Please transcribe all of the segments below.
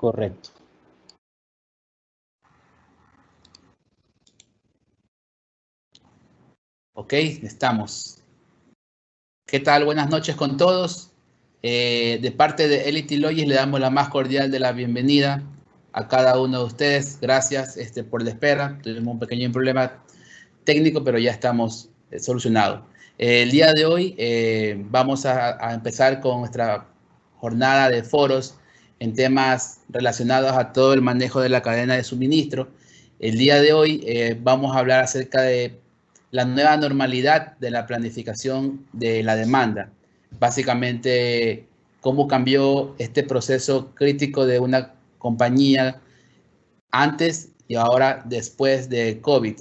Correcto. Ok, estamos. ¿Qué tal? Buenas noches con todos. De parte de Elite Logis le damos la más cordial de la bienvenida a cada uno de ustedes. Gracias por la espera. Tuvimos un pequeño problema técnico, pero ya estamos solucionados. El día de hoy vamos a empezar con nuestra jornada de foros en temas relacionados a todo el manejo de la cadena de suministro. El día de hoy vamos a hablar acerca de la nueva normalidad de la planificación de la demanda. Básicamente, cómo cambió este proceso crítico de una compañía antes y ahora después de COVID.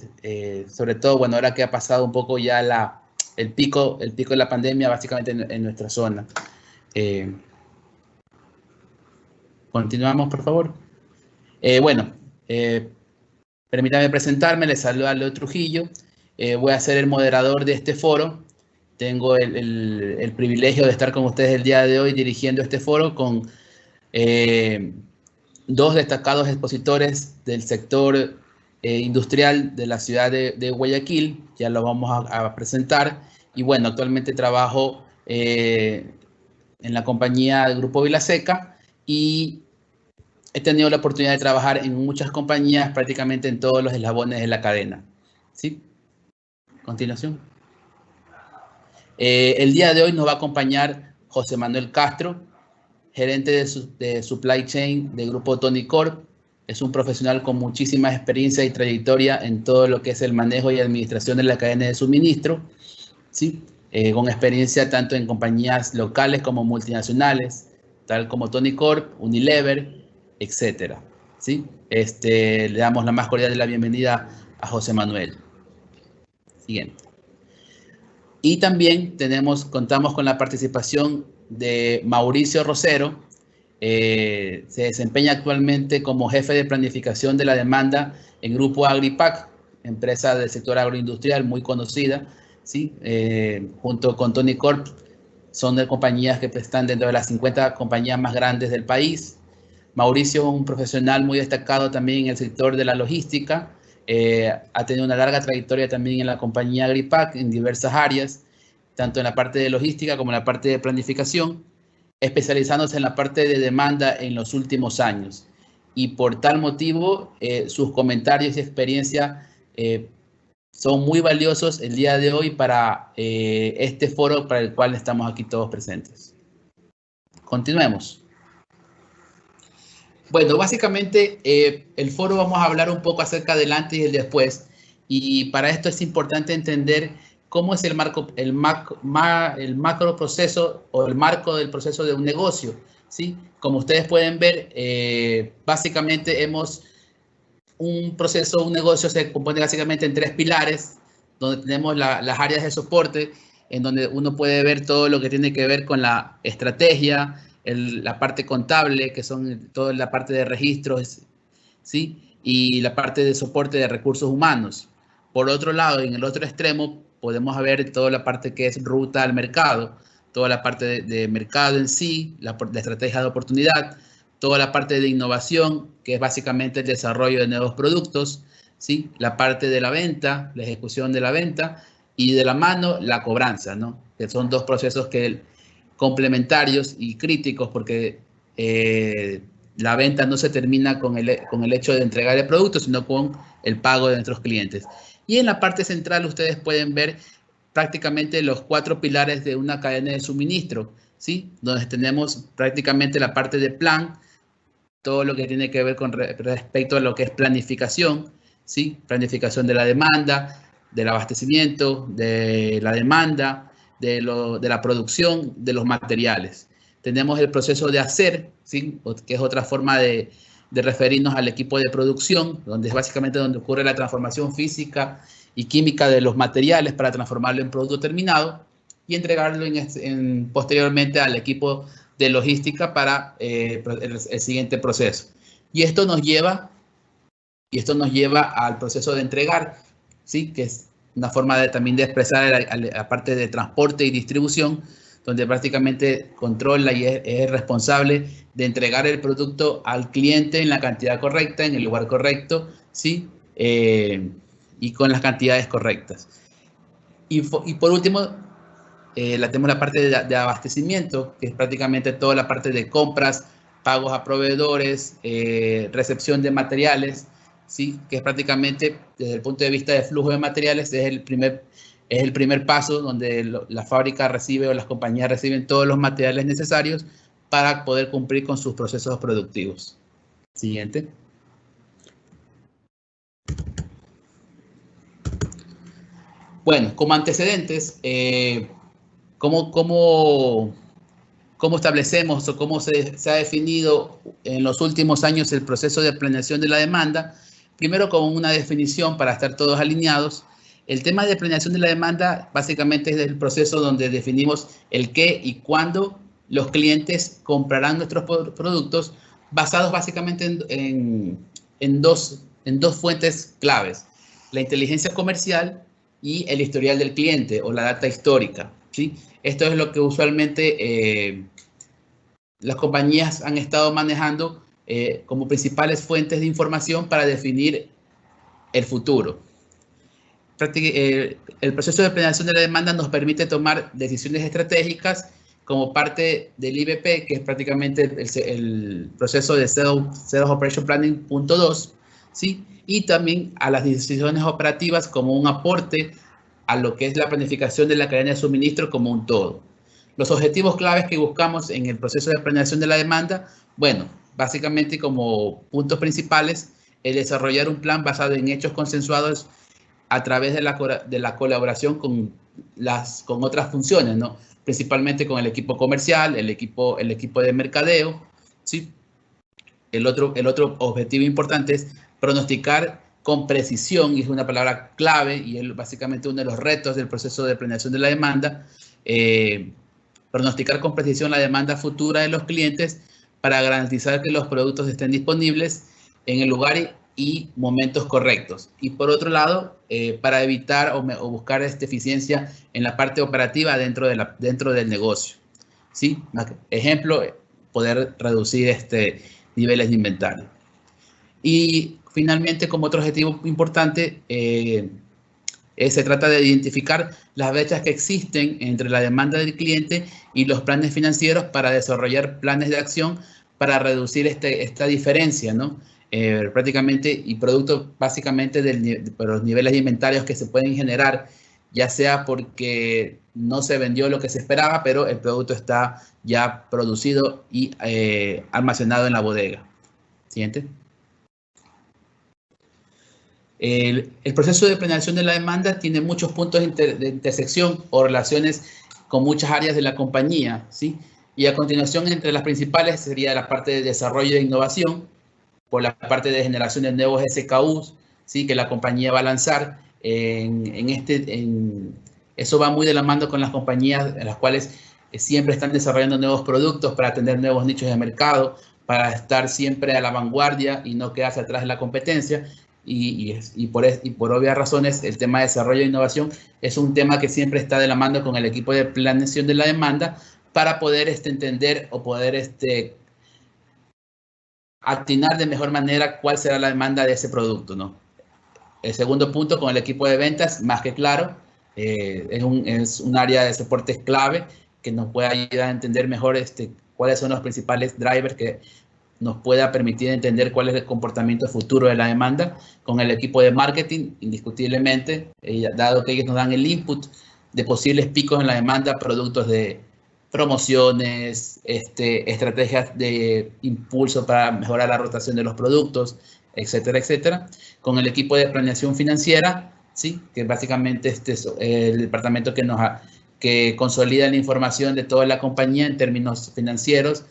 Sobre todo, bueno, ahora que ha pasado un poco ya el pico de la pandemia básicamente en nuestra zona. Continuamos, por favor. Permítame presentarme, les saluda Leo Trujillo. Voy a ser el moderador de este foro. Tengo el privilegio de estar con ustedes el día de hoy dirigiendo este foro con dos destacados expositores del sector industrial de la ciudad de Guayaquil. Ya lo vamos a presentar. Y bueno, actualmente trabajo en la compañía del Grupo Vilaseca y he tenido la oportunidad de trabajar en muchas compañías, prácticamente en todos los eslabones de la cadena. ¿Sí? Continuación. El día de hoy nos va a acompañar José Manuel Castro, gerente de Supply Chain del Grupo Tony Corp. Es un profesional con muchísima experiencia y trayectoria en todo lo que es el manejo y administración de la cadena de suministro, ¿sí? Con experiencia tanto en compañías locales como multinacionales, tal como Tony Corp, Unilever, etcétera. ¿Sí? Le damos la más cordial de la bienvenida a José Manuel. Siguiente. Y también contamos con la participación de Mauricio Rosero. Se desempeña actualmente como jefe de planificación de la demanda en Grupo Agripac, empresa del sector agroindustrial muy conocida, ¿sí? Junto con Tony Corp, son de compañías que están dentro de las 50 compañías más grandes del país. Mauricio es un profesional muy destacado también en el sector de la logística. Ha tenido una larga trayectoria también en la compañía Agripac en diversas áreas, tanto en la parte de logística como en la parte de planificación, especializándose en la parte de demanda en los últimos años. Y por tal motivo, sus comentarios y experiencia son muy valiosos el día de hoy para este foro para el cual estamos aquí todos presentes. Continuemos. Bueno, básicamente el foro vamos a hablar un poco acerca del antes y el después, y para esto es importante entender cómo es el macro proceso o el marco del proceso de un negocio, ¿sí? Como ustedes pueden ver, básicamente un negocio se compone básicamente en 3 pilares, donde tenemos las áreas de soporte, en donde uno puede ver todo lo que tiene que ver con la estrategia, la parte contable, que son toda la parte de registros, ¿sí? Y la parte de soporte de recursos humanos. Por otro lado, en el otro extremo, podemos ver toda la parte que es ruta al mercado, toda la parte de mercado en sí, la estrategia de oportunidad, toda la parte de innovación, que es básicamente el desarrollo de nuevos productos, ¿sí? La parte de la venta, la ejecución de la venta, y de la mano, la cobranza, ¿no? Que son dos procesos complementarios y críticos, porque la venta no se termina con el hecho de entregar el producto, sino con el pago de nuestros clientes. Y en la parte central ustedes pueden ver prácticamente los 4 pilares de una cadena de suministro, ¿sí? Donde tenemos prácticamente la parte de plan, todo lo que tiene que ver con respecto a lo que es planificación, ¿sí? Planificación de la demanda, del abastecimiento, de la demanda, de la producción, de los materiales. Tenemos el proceso de hacer, ¿sí? Que es otra forma de referirnos al equipo de producción, donde es básicamente donde ocurre la transformación física y química de los materiales para transformarlo en producto terminado y entregarlo posteriormente al equipo de logística para el siguiente proceso. Y esto nos lleva al proceso de entregar, ¿sí? Que es una forma también de expresar la parte de transporte y distribución, donde prácticamente controla y es responsable de entregar el producto al cliente en la cantidad correcta, en el lugar correcto, ¿sí? Y con las cantidades correctas. Y por último, tenemos la parte de abastecimiento, que es prácticamente toda la parte de compras, pagos a proveedores, recepción de materiales, ¿sí? Que es prácticamente, desde el punto de vista de flujo de materiales, es el primer paso donde la fábrica recibe o las compañías reciben todos los materiales necesarios para poder cumplir con sus procesos productivos. Siguiente. Bueno, como antecedentes, ¿cómo establecemos o cómo se ha definido en los últimos años el proceso de planeación de la demanda? Primero, con una definición para estar todos alineados. El tema de planeación de la demanda básicamente es el proceso donde definimos el qué y cuándo los clientes comprarán nuestros productos, basados básicamente en dos fuentes claves: la inteligencia comercial y el historial del cliente o la data histórica, ¿sí? Esto es lo que usualmente las compañías han estado manejando como principales fuentes de información para definir el futuro. El proceso de planeación de la demanda nos permite tomar decisiones estratégicas como parte del IBP, que es prácticamente el proceso de Sales Operation Planning punto 2, ¿sí? Y también a las decisiones operativas como un aporte a lo que es la planificación de la cadena de suministro como un todo. Los objetivos claves que buscamos en el proceso de planeación de la demanda, bueno, básicamente como puntos principales, el desarrollar un plan basado en hechos consensuados a través de la colaboración con otras funciones, ¿no? Principalmente con el equipo comercial, el equipo de mercadeo, ¿sí? El otro objetivo importante es pronosticar con precisión, y es una palabra clave, y es básicamente uno de los retos del proceso de planeación de la demanda, pronosticar con precisión la demanda futura de los clientes para garantizar que los productos estén disponibles en el lugar y momentos correctos. Y por otro lado, para evitar o buscar eficiencia en la parte operativa dentro del negocio, ¿sí? Ejemplo, poder reducir niveles de inventario. Y finalmente, como otro objetivo importante, se trata de identificar las brechas que existen entre la demanda del cliente y los planes financieros para desarrollar planes de acción para reducir esta diferencia, ¿no? Prácticamente, y producto básicamente de los niveles de inventarios que se pueden generar, ya sea porque no se vendió lo que se esperaba, pero el producto está ya producido y almacenado en la bodega. Siguiente. El proceso de planeación de la demanda tiene muchos puntos de intersección o relaciones con muchas áreas de la compañía, ¿sí? Y a continuación, entre las principales sería la parte de desarrollo e innovación, por la parte de generación de nuevos SKUs, ¿sí? Que la compañía va a lanzar. Eso va muy de la mano con las compañías en las cuales siempre están desarrollando nuevos productos para atender nuevos nichos de mercado, para estar siempre a la vanguardia y no quedarse atrás de la competencia. Y por obvias razones, el tema de desarrollo e innovación es un tema que siempre está de la mano con el equipo de planeación de la demanda para poder entender o poder atinar de mejor manera cuál será la demanda de ese producto, ¿no? El segundo punto, con el equipo de ventas, más que claro, es un área de soporte clave que nos puede ayudar a entender mejor cuáles son los principales drivers que nos pueda permitir entender cuál es el comportamiento futuro de la demanda. Con el equipo de marketing, indiscutiblemente, dado que ellos nos dan el input de posibles picos en la demanda, productos de promociones, estrategias de impulso para mejorar la rotación de los productos, etcétera, etcétera. Con el equipo de planeación financiera, ¿sí? Que básicamente es el departamento que consolida la información de toda la compañía en términos financieros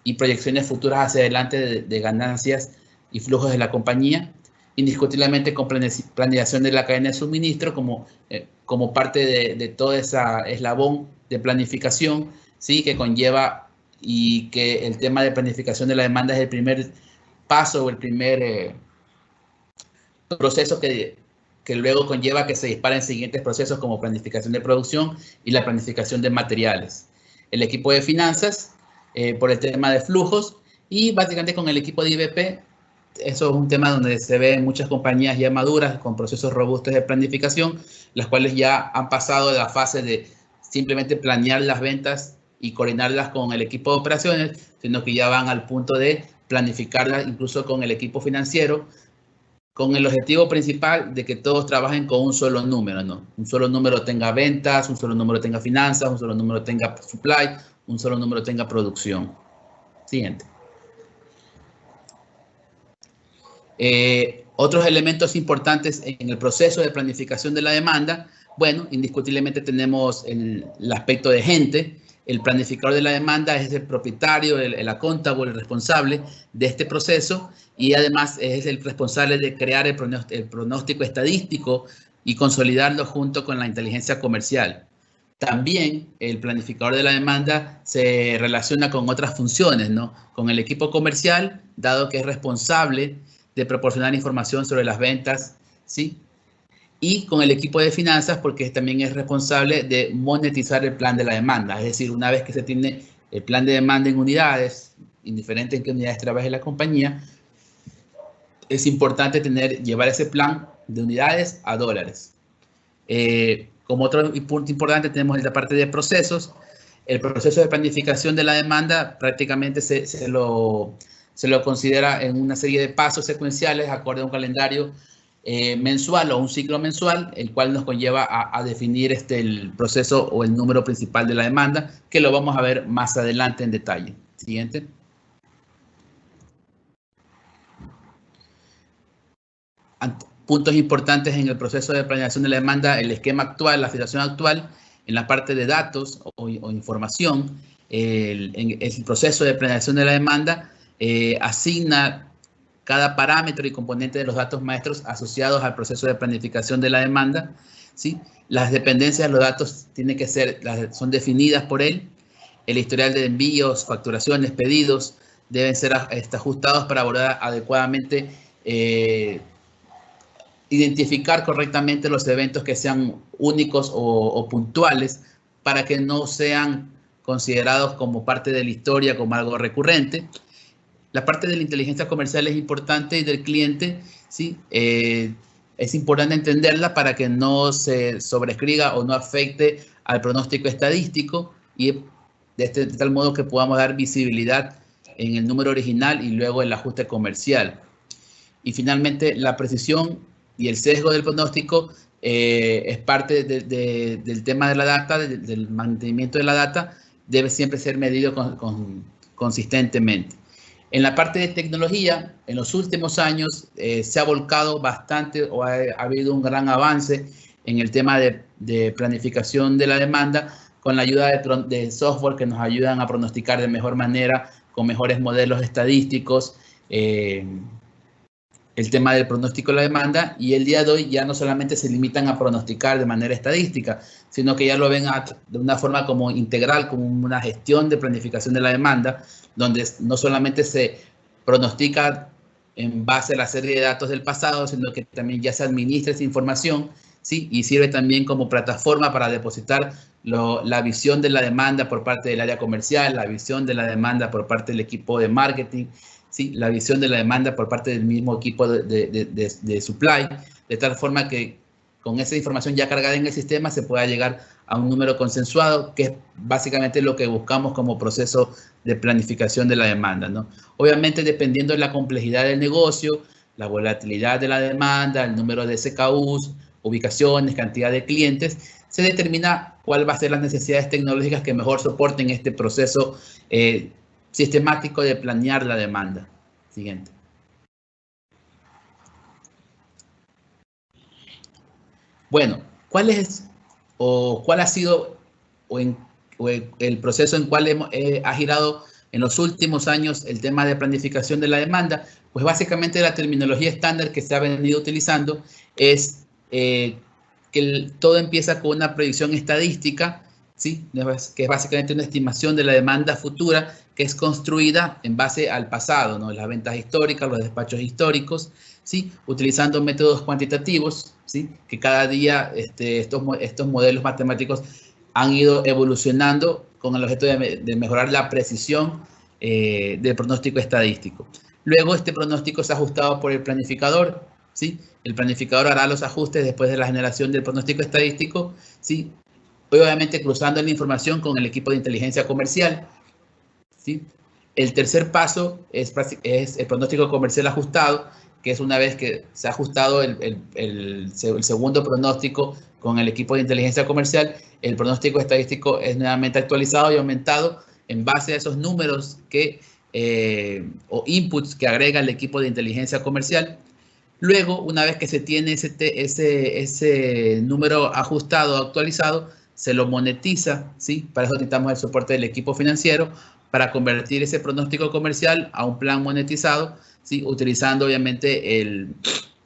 y proyecciones futuras hacia adelante de ganancias y flujos de la compañía. Indiscutiblemente con planeación de la cadena de suministro como parte de todo ese eslabón de planificación, ¿sí? Que conlleva, y que el tema de planificación de la demanda es el primer paso o el primer proceso que luego conlleva que se disparen siguientes procesos como planificación de producción y la planificación de materiales. el equipo de finanzas por el tema de flujos, y básicamente con el equipo de IBP. Eso es un tema donde se ven muchas compañías ya maduras con procesos robustos de planificación, las cuales ya han pasado de la fase de simplemente planear las ventas y coordinarlas con el equipo de operaciones, sino que ya van al punto de planificarlas incluso con el equipo financiero, con el objetivo principal de que todos trabajen con un solo número, ¿no? Un solo número tenga ventas, un solo número tenga finanzas, un solo número tenga supply, un solo número tenga producción. Siguiente. Otros elementos importantes en el proceso de planificación de la demanda, bueno, indiscutiblemente tenemos el aspecto de gente. El planificador de la demanda es el propietario, el accountable, el responsable de este proceso, y además es el responsable de crear el pronóstico estadístico y consolidarlo junto con la inteligencia comercial. También el planificador de la demanda se relaciona con otras funciones, ¿no? Con el equipo comercial, dado que es responsable de proporcionar información sobre las ventas, ¿sí? Y con el equipo de finanzas, porque también es responsable de monetizar el plan de la demanda. Es decir, una vez que se tiene el plan de demanda en unidades, indiferente en qué unidades trabaje la compañía, es importante llevar ese plan de unidades a dólares. Como otro punto importante tenemos la parte de procesos. El proceso de planificación de la demanda prácticamente se lo considera en una serie de pasos secuenciales acorde a un calendario mensual o un ciclo mensual, el cual nos conlleva a definir el proceso o el número principal de la demanda, que lo vamos a ver más adelante en detalle. Siguiente. Puntos importantes en el proceso de planeación de la demanda: el esquema actual, la situación actual, en la parte de datos o información. El proceso de planeación de la demanda asigna cada parámetro y componente de los datos maestros asociados al proceso de planificación de la demanda, ¿sí? Las dependencias de los datos son definidas por él. El historial de envíos, facturaciones, pedidos deben ser ajustados para abordar adecuadamente, identificar correctamente los eventos que sean únicos o puntuales, para que no sean considerados como parte de la historia, como algo recurrente. La parte de la inteligencia comercial es importante, y del cliente, ¿sí? Es importante entenderla para que no se sobrescriba o no afecte al pronóstico estadístico, y de tal modo que podamos dar visibilidad en el número original y luego el ajuste comercial. Y finalmente, la precisión y el sesgo del pronóstico es parte del tema de la data, del mantenimiento de la data, debe siempre ser medido consistentemente. En la parte de tecnología, en los últimos años se ha volcado bastante, o ha habido un gran avance en el tema de planificación de la demanda, con la ayuda de software que nos ayudan a pronosticar de mejor manera, con mejores modelos estadísticos, el tema del pronóstico de la demanda. Y el día de hoy ya no solamente se limitan a pronosticar de manera estadística, sino que ya lo ven de una forma como integral, como una gestión de planificación de la demanda, donde no solamente se pronostica en base a la serie de datos del pasado, sino que también ya se administra esa información, ¿sí? Y sirve también como plataforma para depositar la visión de la demanda por parte del área comercial, la visión de la demanda por parte del equipo de marketing, ¿sí? La visión de la demanda por parte del mismo equipo de supply, de tal forma que con esa información ya cargada en el sistema se pueda llegar a un número consensuado, que es básicamente lo que buscamos como proceso de planificación de la demanda, ¿no? Obviamente, dependiendo de la complejidad del negocio, la volatilidad de la demanda, el número de SKUs, ubicaciones, cantidad de clientes, se determina cuál va a ser las necesidades tecnológicas que mejor soporten este proceso sistemático de planear la demanda. Siguiente. Bueno, ¿cuál ha sido el proceso en cual ha girado en los últimos años el tema de planificación de la demanda? Pues básicamente la terminología estándar que se ha venido utilizando es que todo empieza con una predicción estadística, ¿sí? Que es básicamente una estimación de la demanda futura, que es construida en base al pasado, ¿no? Las ventas históricas, los despachos históricos, ¿sí? Utilizando métodos cuantitativos, ¿sí? Que cada día estos modelos matemáticos han ido evolucionando con el objeto de mejorar la precisión del pronóstico estadístico. Luego este pronóstico es ajustado por el planificador, ¿sí? El planificador hará los ajustes después de la generación del pronóstico estadístico, ¿sí? Obviamente cruzando la información con el equipo de inteligencia comercial, ¿sí? El tercer paso es el pronóstico comercial ajustado, que es una vez que se ha ajustado el segundo pronóstico con el equipo de inteligencia comercial, el pronóstico estadístico es nuevamente actualizado y aumentado en base a esos números o inputs que agrega el equipo de inteligencia comercial. Luego, una vez que se tiene ese número ajustado, actualizado, se lo monetiza, ¿sí? Para eso necesitamos el soporte del equipo financiero para convertir ese pronóstico comercial a un plan monetizado, ¿sí? Utilizando obviamente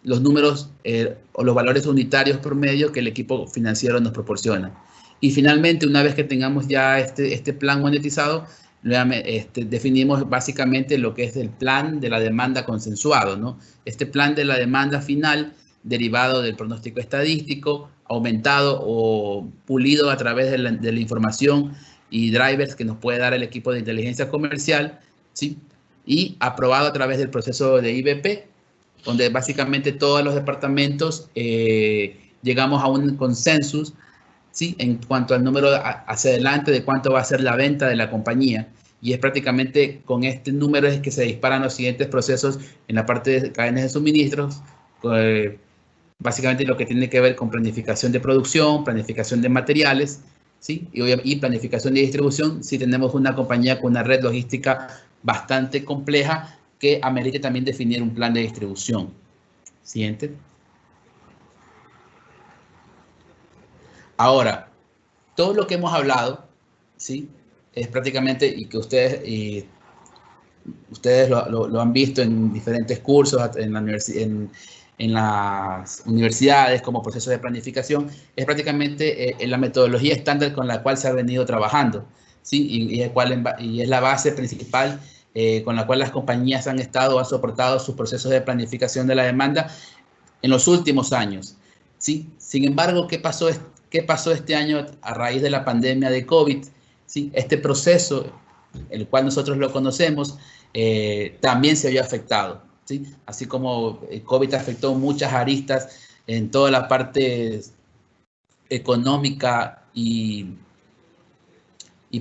los números o los valores unitarios promedio que el equipo financiero nos proporciona. Y finalmente, una vez que tengamos ya este plan monetizado, definimos básicamente lo que es el plan de la demanda consensuado, ¿no? Este plan de la demanda final, derivado del pronóstico estadístico, aumentado o pulido a través de la información y drivers que nos puede dar el equipo de inteligencia comercial, ¿sí? Y aprobado a través del proceso de IBP, donde básicamente todos los departamentos llegamos a un consenso, ¿sí? En cuanto al número hacia adelante de cuánto va a ser la venta de la compañía. Y es prácticamente con este número es que se disparan los siguientes procesos en la parte de cadenas de suministros, básicamente lo que tiene que ver con planificación de producción, planificación de materiales, ¿sí? Y planificación de distribución si tenemos una compañía con una red logística bastante compleja que amerite también definir un plan de distribución. Siguiente. Ahora, todo lo que hemos hablado, ¿sí? Es prácticamente, y que ustedes lo han visto en diferentes cursos, en las universidades como proceso de planificación, es prácticamente la metodología estándar con la cual se ha venido trabajando, ¿sí? Y es la base principal con la cual las compañías han soportado sus procesos de planificación de la demanda en los últimos años, ¿sí? Sin embargo, ¿qué pasó este año a raíz de la pandemia de COVID? ¿Sí? Este proceso, el cual nosotros lo conocemos, también se vio afectado, ¿sí? Así como COVID afectó muchas aristas en toda la parte económica y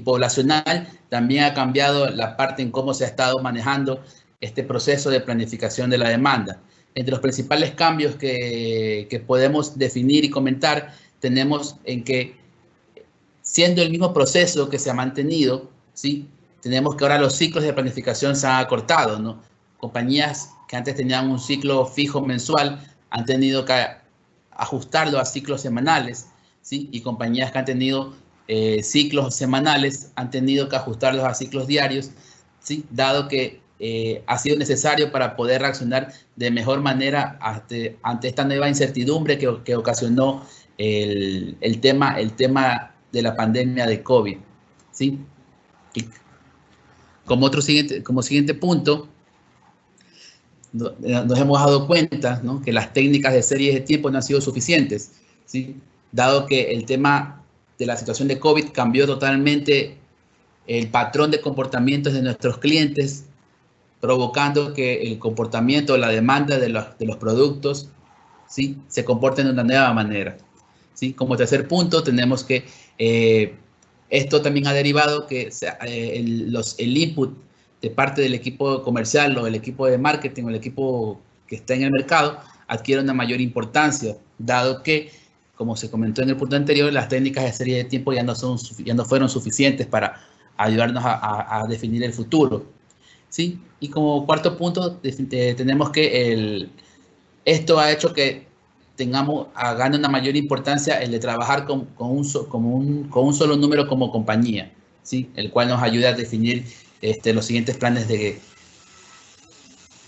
poblacional, también ha cambiado la parte en cómo se ha estado manejando este proceso de planificación de la demanda. Entre los principales cambios que podemos definir y comentar, tenemos en que, siendo el mismo proceso que se ha mantenido, ¿sí? Tenemos que ahora los ciclos de planificación se han acortado, ¿no? Compañías que antes tenían un ciclo fijo mensual han tenido que ajustarlo a ciclos semanales, ¿sí? Y compañías que han tenido ciclos semanales han tenido que ajustarlos a ciclos diarios, ¿sí? Dado que ha sido necesario para poder reaccionar de mejor manera ante esta nueva incertidumbre que ocasionó el tema de la pandemia de COVID, ¿sí? Y como siguiente punto, nos hemos dado cuenta, ¿no?, que las técnicas de series de tiempo no han sido suficientes, ¿sí? Dado que el tema de la situación de COVID cambió totalmente el patrón de comportamientos de nuestros clientes, provocando que el comportamiento, la demanda de los productos, ¿sí?, se comporten de una nueva manera, ¿sí? Como tercer punto, tenemos que esto también ha derivado que el input de parte del equipo comercial o el equipo de marketing o el equipo que está en el mercado adquiere una mayor importancia, dado que, como se comentó en el punto anterior, las técnicas de serie de tiempo ya no fueron suficientes para ayudarnos a definir el futuro, ¿sí? Y como cuarto punto, tenemos que esto ha hecho que gane una mayor importancia el de trabajar con un solo número como compañía, ¿sí? El cual nos ayuda a definir los siguientes planes de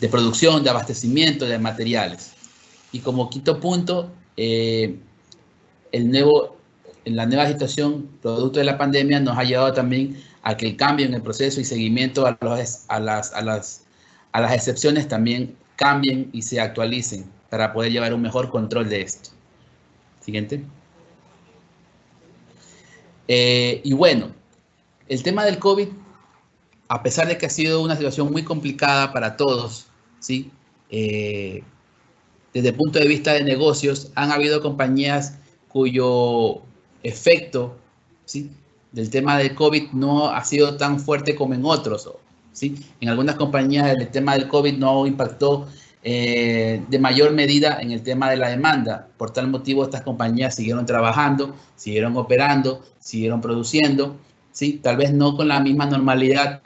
producción, de abastecimiento, de materiales. Y como quinto punto, la nueva situación producto de la pandemia nos ha llevado también a que el cambio en el proceso y seguimiento a las excepciones también cambien y se actualicen para poder llevar un mejor control de esto. Siguiente. Y bueno, El tema del COVID, a pesar de que ha sido una situación muy complicada para todos, ¿sí? Desde el punto de vista de negocios, han habido compañías cuyo efecto, ¿sí?, del tema del COVID no ha sido tan fuerte como en otros, ¿sí? En algunas compañías el tema del COVID no impactó de mayor medida en el tema de la demanda. Por tal motivo, estas compañías siguieron trabajando, siguieron operando, siguieron produciendo, ¿sí? Tal vez no con la misma normalidad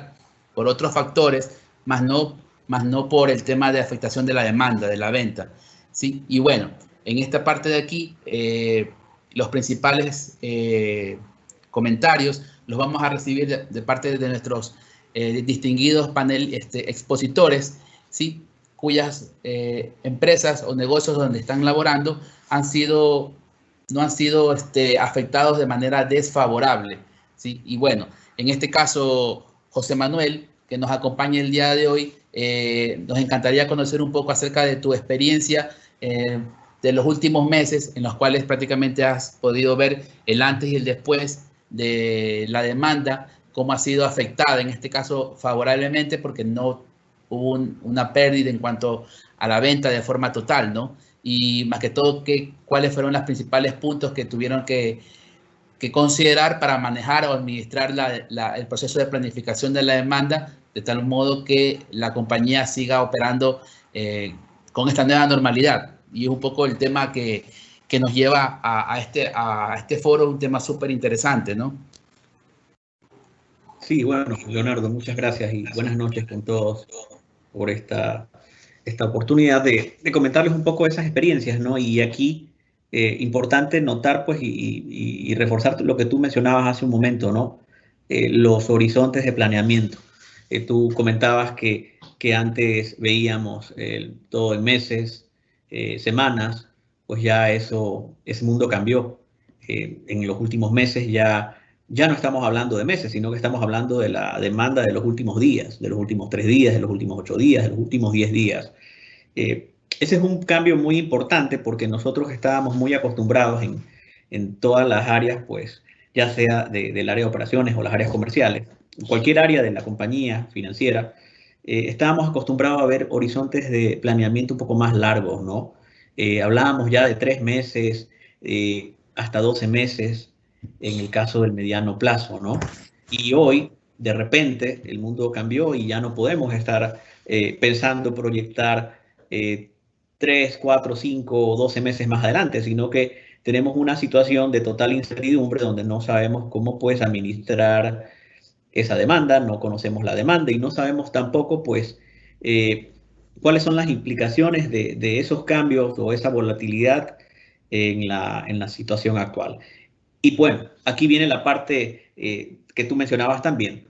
por otros factores, más no por el tema de afectación de la demanda, de la venta, ¿sí? Y bueno, en esta parte de aquí, los principales comentarios los vamos a recibir de parte de nuestros distinguidos panel expositores, ¿sí?, cuyas empresas o negocios donde están laborando no han sido afectados de manera desfavorable, ¿sí? Y bueno, en este caso, José Manuel, que nos acompaña el día de hoy, nos encantaría conocer un poco acerca de tu experiencia de los últimos meses, en los cuales prácticamente has podido ver el antes y el después de la demanda, cómo ha sido afectada, en este caso favorablemente, porque no hubo una pérdida en cuanto a la venta de forma total, ¿no? Y más que todo, ¿cuáles fueron los principales puntos que tuvieron que considerar para manejar o administrar el proceso de planificación de la demanda, de tal modo que la compañía siga operando con esta nueva normalidad? Y es un poco el tema que nos lleva a este foro, un tema súper interesante, ¿no? Sí, bueno, Leonardo, muchas gracias y buenas noches con todos por esta oportunidad de comentarles un poco esas experiencias, ¿no? Y aquí, importante notar, pues, y reforzar lo que tú mencionabas hace un momento, ¿no? Los horizontes de planeamiento. Tú comentabas que antes veíamos todo en meses, semanas, pues ya ese mundo cambió. En los últimos meses ya no estamos hablando de meses, sino que estamos hablando de la demanda de los últimos días, de los últimos 3 días, de los últimos 8 días, de los últimos 10 días. Ese es un cambio muy importante porque nosotros estábamos muy acostumbrados en todas las áreas, pues ya sea del área de operaciones o las áreas comerciales, cualquier área de la compañía financiera, estábamos acostumbrados a ver horizontes de planeamiento un poco más largos, ¿no? Hablábamos ya de 3 meses, hasta 12 meses, en el caso del mediano plazo, ¿no? Y hoy, de repente, el mundo cambió y ya no podemos estar pensando proyectar 3, 4, 5 o 12 meses más adelante, sino que tenemos una situación de total incertidumbre donde no sabemos cómo pues administrar esa demanda, no conocemos la demanda y no sabemos tampoco pues cuáles son las implicaciones de esos cambios o esa volatilidad en la situación actual. Y bueno, aquí viene la parte que tú mencionabas también,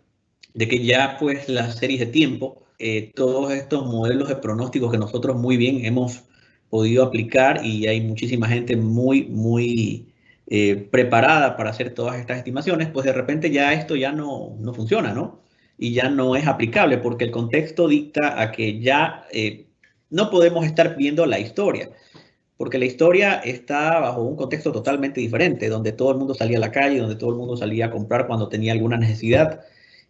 de que ya pues las series de tiempo, todos estos modelos de pronósticos que nosotros muy bien hemos podido aplicar y hay muchísima gente muy preparada para hacer todas estas estimaciones, pues de repente ya esto ya no funciona, ¿no? Y ya no es aplicable porque el contexto dicta a que ya no podemos estar viendo la historia porque la historia está bajo un contexto totalmente diferente, donde todo el mundo salía a la calle, donde todo el mundo salía a comprar cuando tenía alguna necesidad,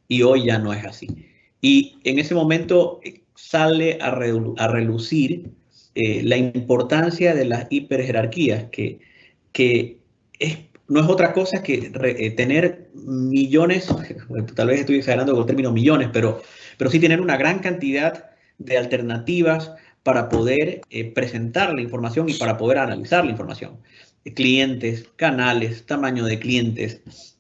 y hoy ya no es así. Y en ese momento sale a relucir la importancia de las hiperjerarquías, que no es otra cosa que tener millones, tal vez estoy exagerando con el término millones, pero sí tener una gran cantidad de alternativas para poder presentar la información y para poder analizar la información. Clientes, canales, tamaño de clientes,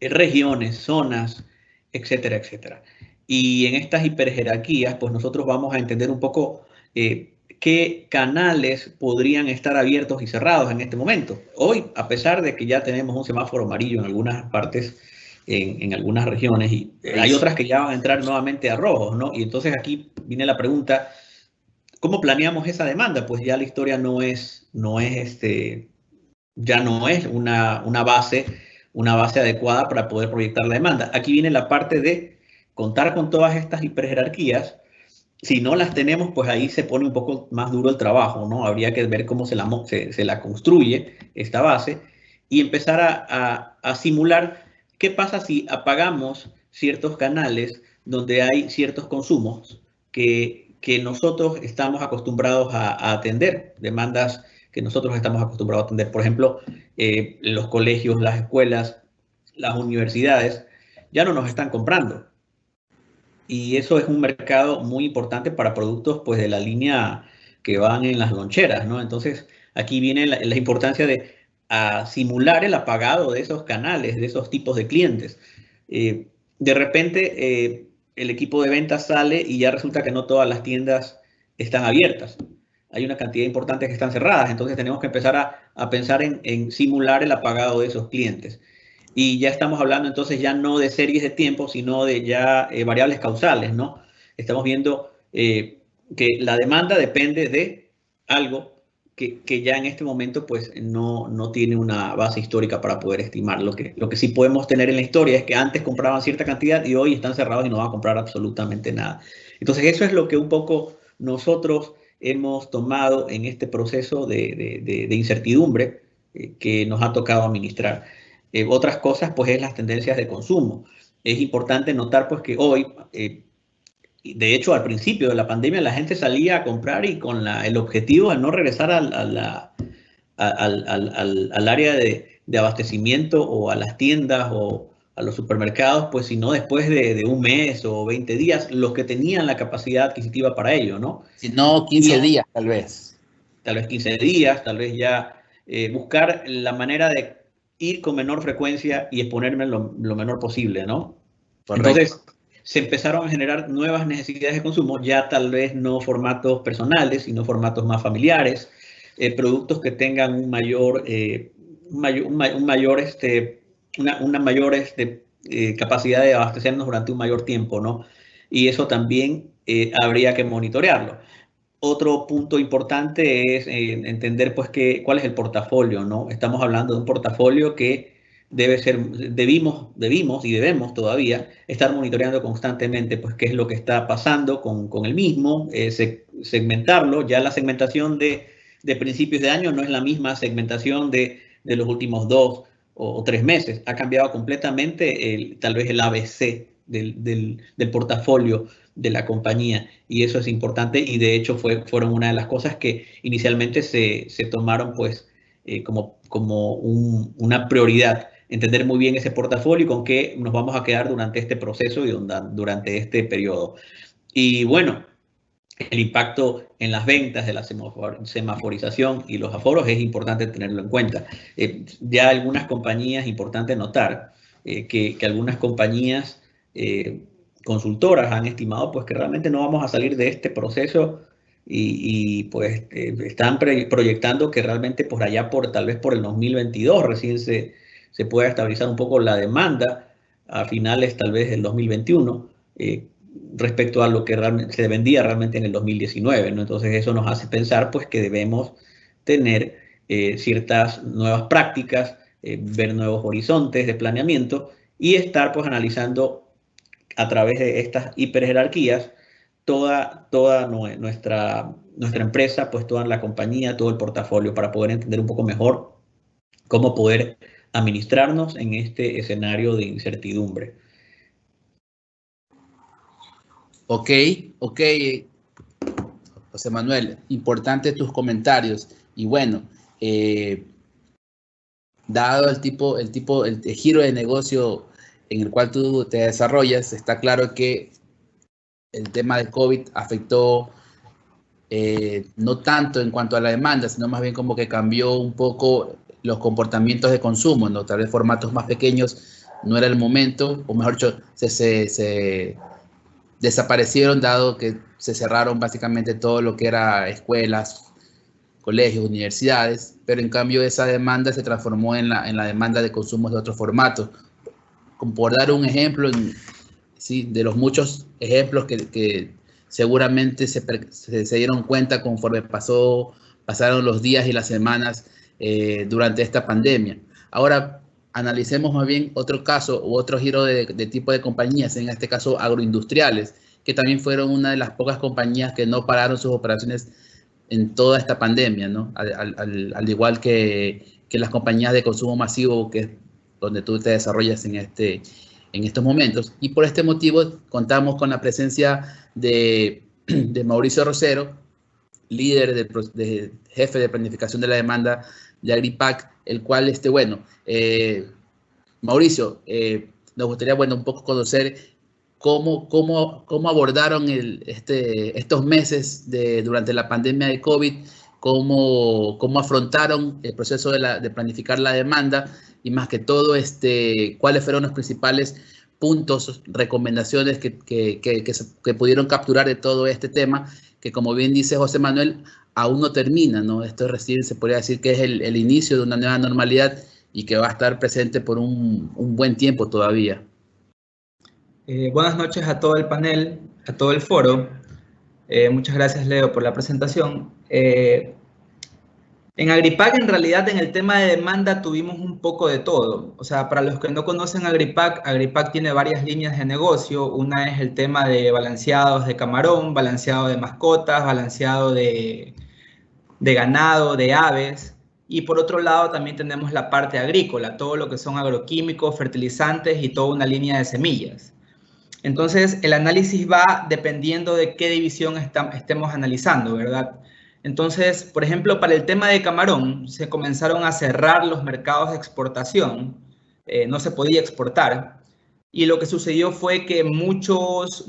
regiones, zonas, etcétera, etcétera. Y en estas hiperjerarquías, pues nosotros vamos a entender un poco qué canales podrían estar abiertos y cerrados en este momento. Hoy, a pesar de que ya tenemos un semáforo amarillo en algunas partes, en algunas regiones, y hay otras que ya van a entrar nuevamente a rojos, ¿no? Y entonces aquí viene la pregunta, ¿cómo planeamos esa demanda? Pues ya la historia ya no es una base adecuada para poder proyectar la demanda. Aquí viene la parte de contar con todas estas hiperjerarquías. Si no las tenemos, pues ahí se pone un poco más duro el trabajo, ¿no? Habría que ver cómo se la construye esta base y empezar a simular ¿qué pasa si apagamos ciertos canales donde hay ciertos consumos que nosotros estamos acostumbrados a atender, demandas que nosotros estamos acostumbrados a atender? Por ejemplo, los colegios, las escuelas, las universidades ya no nos están comprando. Y eso es un mercado muy importante para productos pues, de la línea que van en las loncheras, ¿no? Entonces, aquí viene la importancia de simular el apagado de esos canales, de esos tipos de clientes. De repente, el equipo de ventas sale y ya resulta que no todas las tiendas están abiertas. Hay una cantidad importante que están cerradas, entonces tenemos que empezar a pensar en simular el apagado de esos clientes. Y ya estamos hablando entonces ya no de series de tiempo, sino de ya variables causales, ¿no? Estamos viendo que la demanda depende de algo que ya en este momento pues no tiene una base histórica para poder estimar. Lo que sí podemos tener en la historia es que antes compraban cierta cantidad y hoy están cerrados y no van a comprar absolutamente nada. Entonces eso es lo que un poco nosotros hemos tomado en este proceso de incertidumbre que nos ha tocado administrar. Otras cosas, pues, es las tendencias de consumo. Es importante notar, pues, que hoy, de hecho, al principio de la pandemia, la gente salía a comprar y con el objetivo de no regresar al área de abastecimiento o a las tiendas o a los supermercados, pues, sino después de un mes o 20 días, los que tenían la capacidad adquisitiva para ello, ¿no? Si no, 15 días, tal vez. Tal vez 15 días, tal vez ya buscar la manera de ir con menor frecuencia y exponerme lo menor posible, ¿no? Correcto. Entonces, se empezaron a generar nuevas necesidades de consumo, ya tal vez no formatos personales, sino formatos más familiares, productos que tengan una mayor capacidad de abastecernos durante un mayor tiempo, ¿no? Y eso también habría que monitorearlo. Otro punto importante es entender pues cuál es el portafolio, ¿no? Estamos hablando de un portafolio que debimos y debemos todavía estar monitoreando constantemente pues qué es lo que está pasando con el mismo, segmentarlo. Ya la segmentación de principios de año no es la misma segmentación de los últimos 2 o 3 meses. Ha cambiado completamente tal vez el ABC del portafolio de la compañía, y eso es importante, y de hecho fueron una de las cosas que inicialmente se tomaron pues como una prioridad, entender muy bien ese portafolio y con qué nos vamos a quedar durante este proceso y durante este periodo. Y bueno, el impacto en las ventas de la semaforización y los aforos es importante tenerlo en cuenta. Ya algunas compañías, importante notar que algunas compañías consultoras han estimado pues que realmente no vamos a salir de este proceso y pues están proyectando que realmente por allá, tal vez por el 2022 recién se pueda estabilizar un poco la demanda a finales tal vez del 2021 respecto a lo que realmente se vendía realmente en el 2019, ¿no? Entonces eso nos hace pensar pues que debemos tener ciertas nuevas prácticas, ver nuevos horizontes de planeamiento y estar pues analizando a través de estas hiperjerarquías toda nuestra empresa, pues toda la compañía, todo el portafolio, para poder entender un poco mejor cómo poder administrarnos en este escenario de incertidumbre. Ok, José Manuel, importante tus comentarios. Y bueno, dado el giro de negocio en el cual tú te desarrollas, está claro que el tema de COVID afectó no tanto en cuanto a la demanda, sino más bien como que cambió un poco los comportamientos de consumo, ¿no? Tal vez formatos más pequeños no era el momento, o mejor dicho, se desaparecieron dado que se cerraron básicamente todo lo que era escuelas, colegios, universidades, pero en cambio esa demanda se transformó en la demanda de consumos de otros formatos. Por dar un ejemplo, ¿sí?, de los muchos ejemplos que seguramente se dieron cuenta conforme pasaron los días y las semanas durante esta pandemia. Ahora, analicemos más bien otro caso u otro giro de tipo de compañías, en este caso agroindustriales, que también fueron una de las pocas compañías que no pararon sus operaciones en toda esta pandemia, ¿no? Al igual que las compañías de consumo masivo que donde tú te desarrollas en estos momentos. Y por este motivo contamos con la presencia de Mauricio Rosero, líder de jefe de planificación de la demanda de Agripac, el cual, Mauricio, nos gustaría, un poco conocer cómo abordaron estos meses durante la pandemia de COVID, cómo afrontaron el proceso de planificar la demanda y más que todo, cuáles fueron los principales puntos, recomendaciones que pudieron capturar de todo este tema, que como bien dice José Manuel, aún no termina, ¿no? Esto recién se podría decir que es el inicio de una nueva normalidad y que va a estar presente por un buen tiempo todavía. Buenas noches a todo el panel, a todo el foro. Muchas gracias, Leo, por la presentación. En Agripac, en realidad, en el tema de demanda tuvimos un poco de todo. O sea, para los que no conocen Agripac, Agripac tiene varias líneas de negocio. Una es el tema de balanceados de camarón, balanceado de mascotas, balanceado de ganado, de aves. Y por otro lado también tenemos la parte agrícola, todo lo que son agroquímicos, fertilizantes y toda una línea de semillas. Entonces, el análisis va dependiendo de qué división estemos analizando, ¿verdad? Entonces, por ejemplo, para el tema de camarón, se comenzaron a cerrar los mercados de exportación, no se podía exportar, y lo que sucedió fue que muchos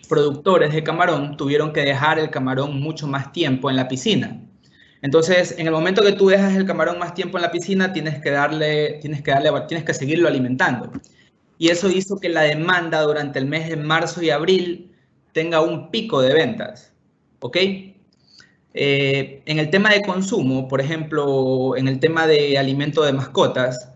productores de camarón tuvieron que dejar el camarón mucho más tiempo en la piscina. Entonces, en el momento que tú dejas el camarón más tiempo en la piscina, tienes que seguirlo alimentando. Y eso hizo que la demanda durante el mes de marzo y abril tenga un pico de ventas, ¿ok? En el tema de consumo, por ejemplo, en el tema de alimento de mascotas,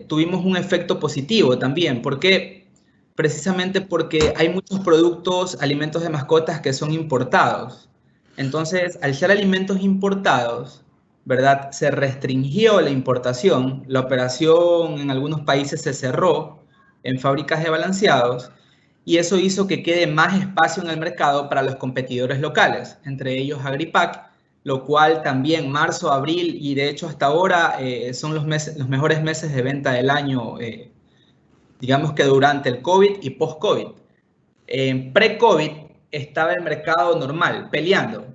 tuvimos un efecto positivo también. ¿Por qué? Precisamente porque hay muchos productos, alimentos de mascotas que son importados. Entonces, al ser alimentos importados, ¿verdad? Se restringió la importación, la operación en algunos países se cerró en fábricas de balanceados y eso hizo que quede más espacio en el mercado para los competidores locales, entre ellos Agripac, lo cual también marzo, abril y de hecho hasta ahora son los mejores meses de venta del año, digamos que durante el COVID y post-COVID. Pre-COVID estaba el mercado normal, peleando.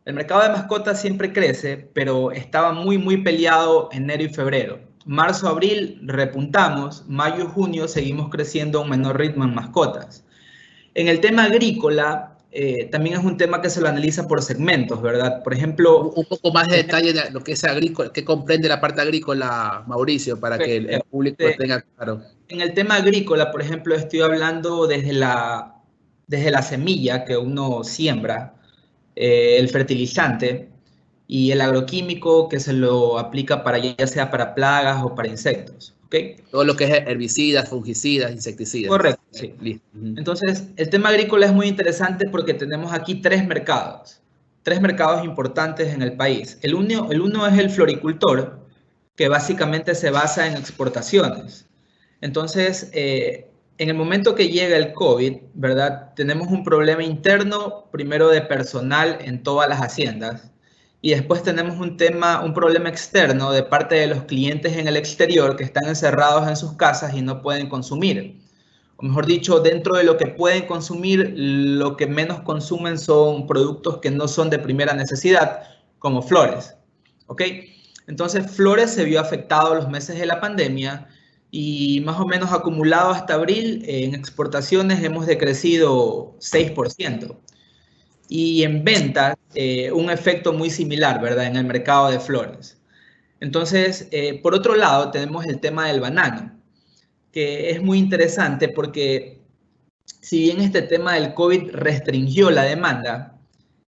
El mercado de mascotas siempre crece, pero estaba muy peleado enero y febrero. Marzo, abril repuntamos, mayo y junio seguimos creciendo a un menor ritmo en mascotas. En el tema agrícola, también es un tema que se lo analiza por segmentos, ¿verdad? Por ejemplo... Un poco más de detalle de lo que es agrícola, que comprende la parte agrícola, Mauricio, para que el público tenga claro. En el tema agrícola, por ejemplo, estoy hablando desde la semilla que uno siembra, el fertilizante y el agroquímico que se lo aplica ya sea para plagas o para insectos. ¿Okay? Todo lo que es herbicidas, fungicidas, insecticidas. Correcto, sí. Listo. Entonces, el tema agrícola es muy interesante porque tenemos aquí tres mercados importantes en el país. El uno es el floricultor, que básicamente se basa en exportaciones. Entonces, en el momento que llega el COVID, ¿verdad? Tenemos un problema interno, primero de personal en todas las haciendas, y después tenemos un problema externo de parte de los clientes en el exterior que están encerrados en sus casas y no pueden consumir. O mejor dicho, dentro de lo que pueden consumir, lo que menos consumen son productos que no son de primera necesidad, como flores. ¿Ok? Entonces, flores se vio afectado los meses de la pandemia y más o menos acumulado hasta abril, en exportaciones hemos decrecido 6%. Y en ventas, un efecto muy similar, ¿verdad? En el mercado de flores. Entonces, por otro lado, tenemos el tema del banano, que es muy interesante porque si bien este tema del COVID restringió la demanda,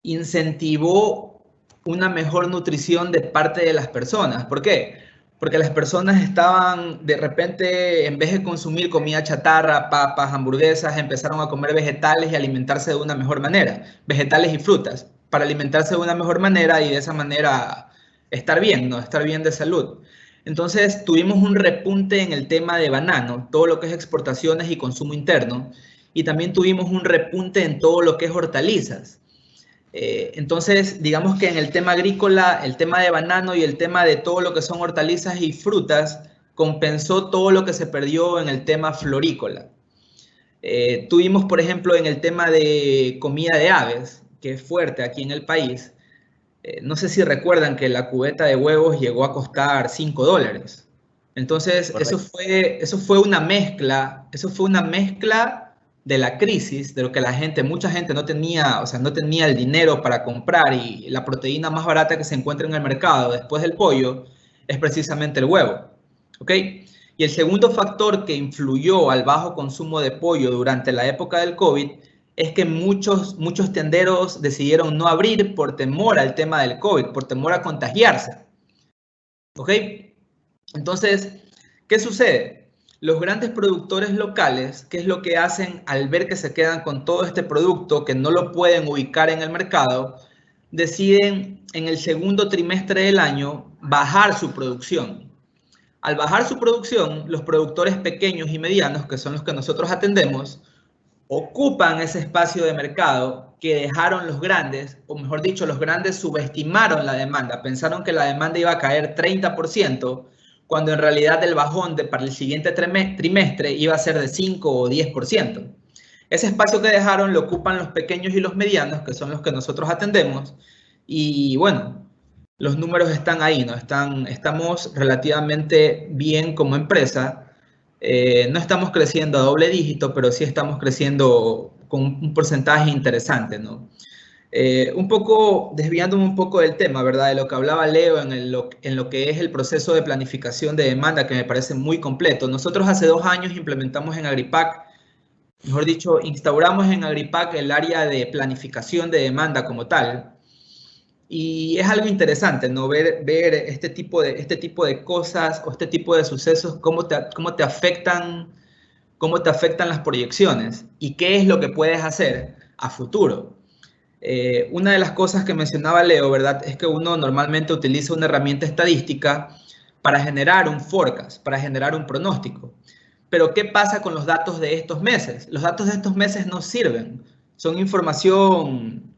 incentivó una mejor nutrición de parte de las personas. ¿Por qué? Porque las personas estaban, de repente, en vez de consumir comida chatarra, papas, hamburguesas, empezaron a comer vegetales y alimentarse de una mejor manera. Vegetales y frutas, para alimentarse de una mejor manera y de esa manera estar bien, ¿no? Estar bien de salud. Entonces, tuvimos un repunte en el tema de banano, todo lo que es exportaciones y consumo interno. Y también tuvimos un repunte en todo lo que es hortalizas. Entonces, digamos que en el tema agrícola, el tema de banano y el tema de todo lo que son hortalizas y frutas compensó todo lo que se perdió en el tema florícola. Tuvimos, por ejemplo, en el tema de comida de aves, que es fuerte aquí en el país. No sé si recuerdan que la cubeta de huevos llegó a costar $5. Entonces, eso fue una mezcla de la crisis, de lo que mucha gente no tenía, o sea, no tenía el dinero para comprar, y la proteína más barata que se encuentra en el mercado después del pollo es precisamente el huevo, ¿ok? Y el segundo factor que influyó al bajo consumo de pollo durante la época del COVID es que muchos tenderos decidieron no abrir por temor al tema del COVID, por temor a contagiarse, ¿ok? Entonces, ¿qué sucede? Los grandes productores locales, ¿qué es lo que hacen al ver que se quedan con todo este producto, que no lo pueden ubicar en el mercado? Deciden en el segundo trimestre del año bajar su producción. Al bajar su producción, los productores pequeños y medianos, que son los que nosotros atendemos, ocupan ese espacio de mercado que dejaron los grandes, o mejor dicho, los grandes subestimaron la demanda, pensaron que la demanda iba a caer 30%, cuando en realidad el bajón para el siguiente trimestre iba a ser de 5 o 10%. Ese espacio que dejaron lo ocupan los pequeños y los medianos, que son los que nosotros atendemos, y bueno, los números están ahí, ¿no? Estamos relativamente bien como empresa. No estamos creciendo a doble dígito, pero sí estamos creciendo con un porcentaje interesante, ¿no? Un poco, desviándome un poco del tema, ¿verdad? De lo que hablaba Leo en lo que es el proceso de planificación de demanda, que me parece muy completo. Nosotros hace 2 años implementamos en Agripac, mejor dicho, instauramos en Agripac el área de planificación de demanda como tal. Y es algo interesante, ¿no? Ver este tipo de cosas o este tipo de sucesos, cómo te afectan las proyecciones y qué es lo que puedes hacer a futuro. Una de las cosas que mencionaba Leo, ¿verdad? Es que uno normalmente utiliza una herramienta estadística para generar un forecast, para generar un pronóstico. Pero ¿qué pasa con los datos de estos meses? Los datos de estos meses no sirven. Son información,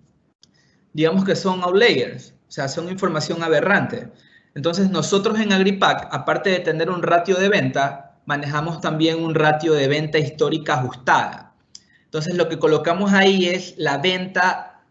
digamos que son outliers, o sea, son información aberrante. Entonces, nosotros en Agripac, aparte de tener un ratio de venta, manejamos también un ratio de venta histórica ajustada. Entonces, lo que colocamos ahí es la venta,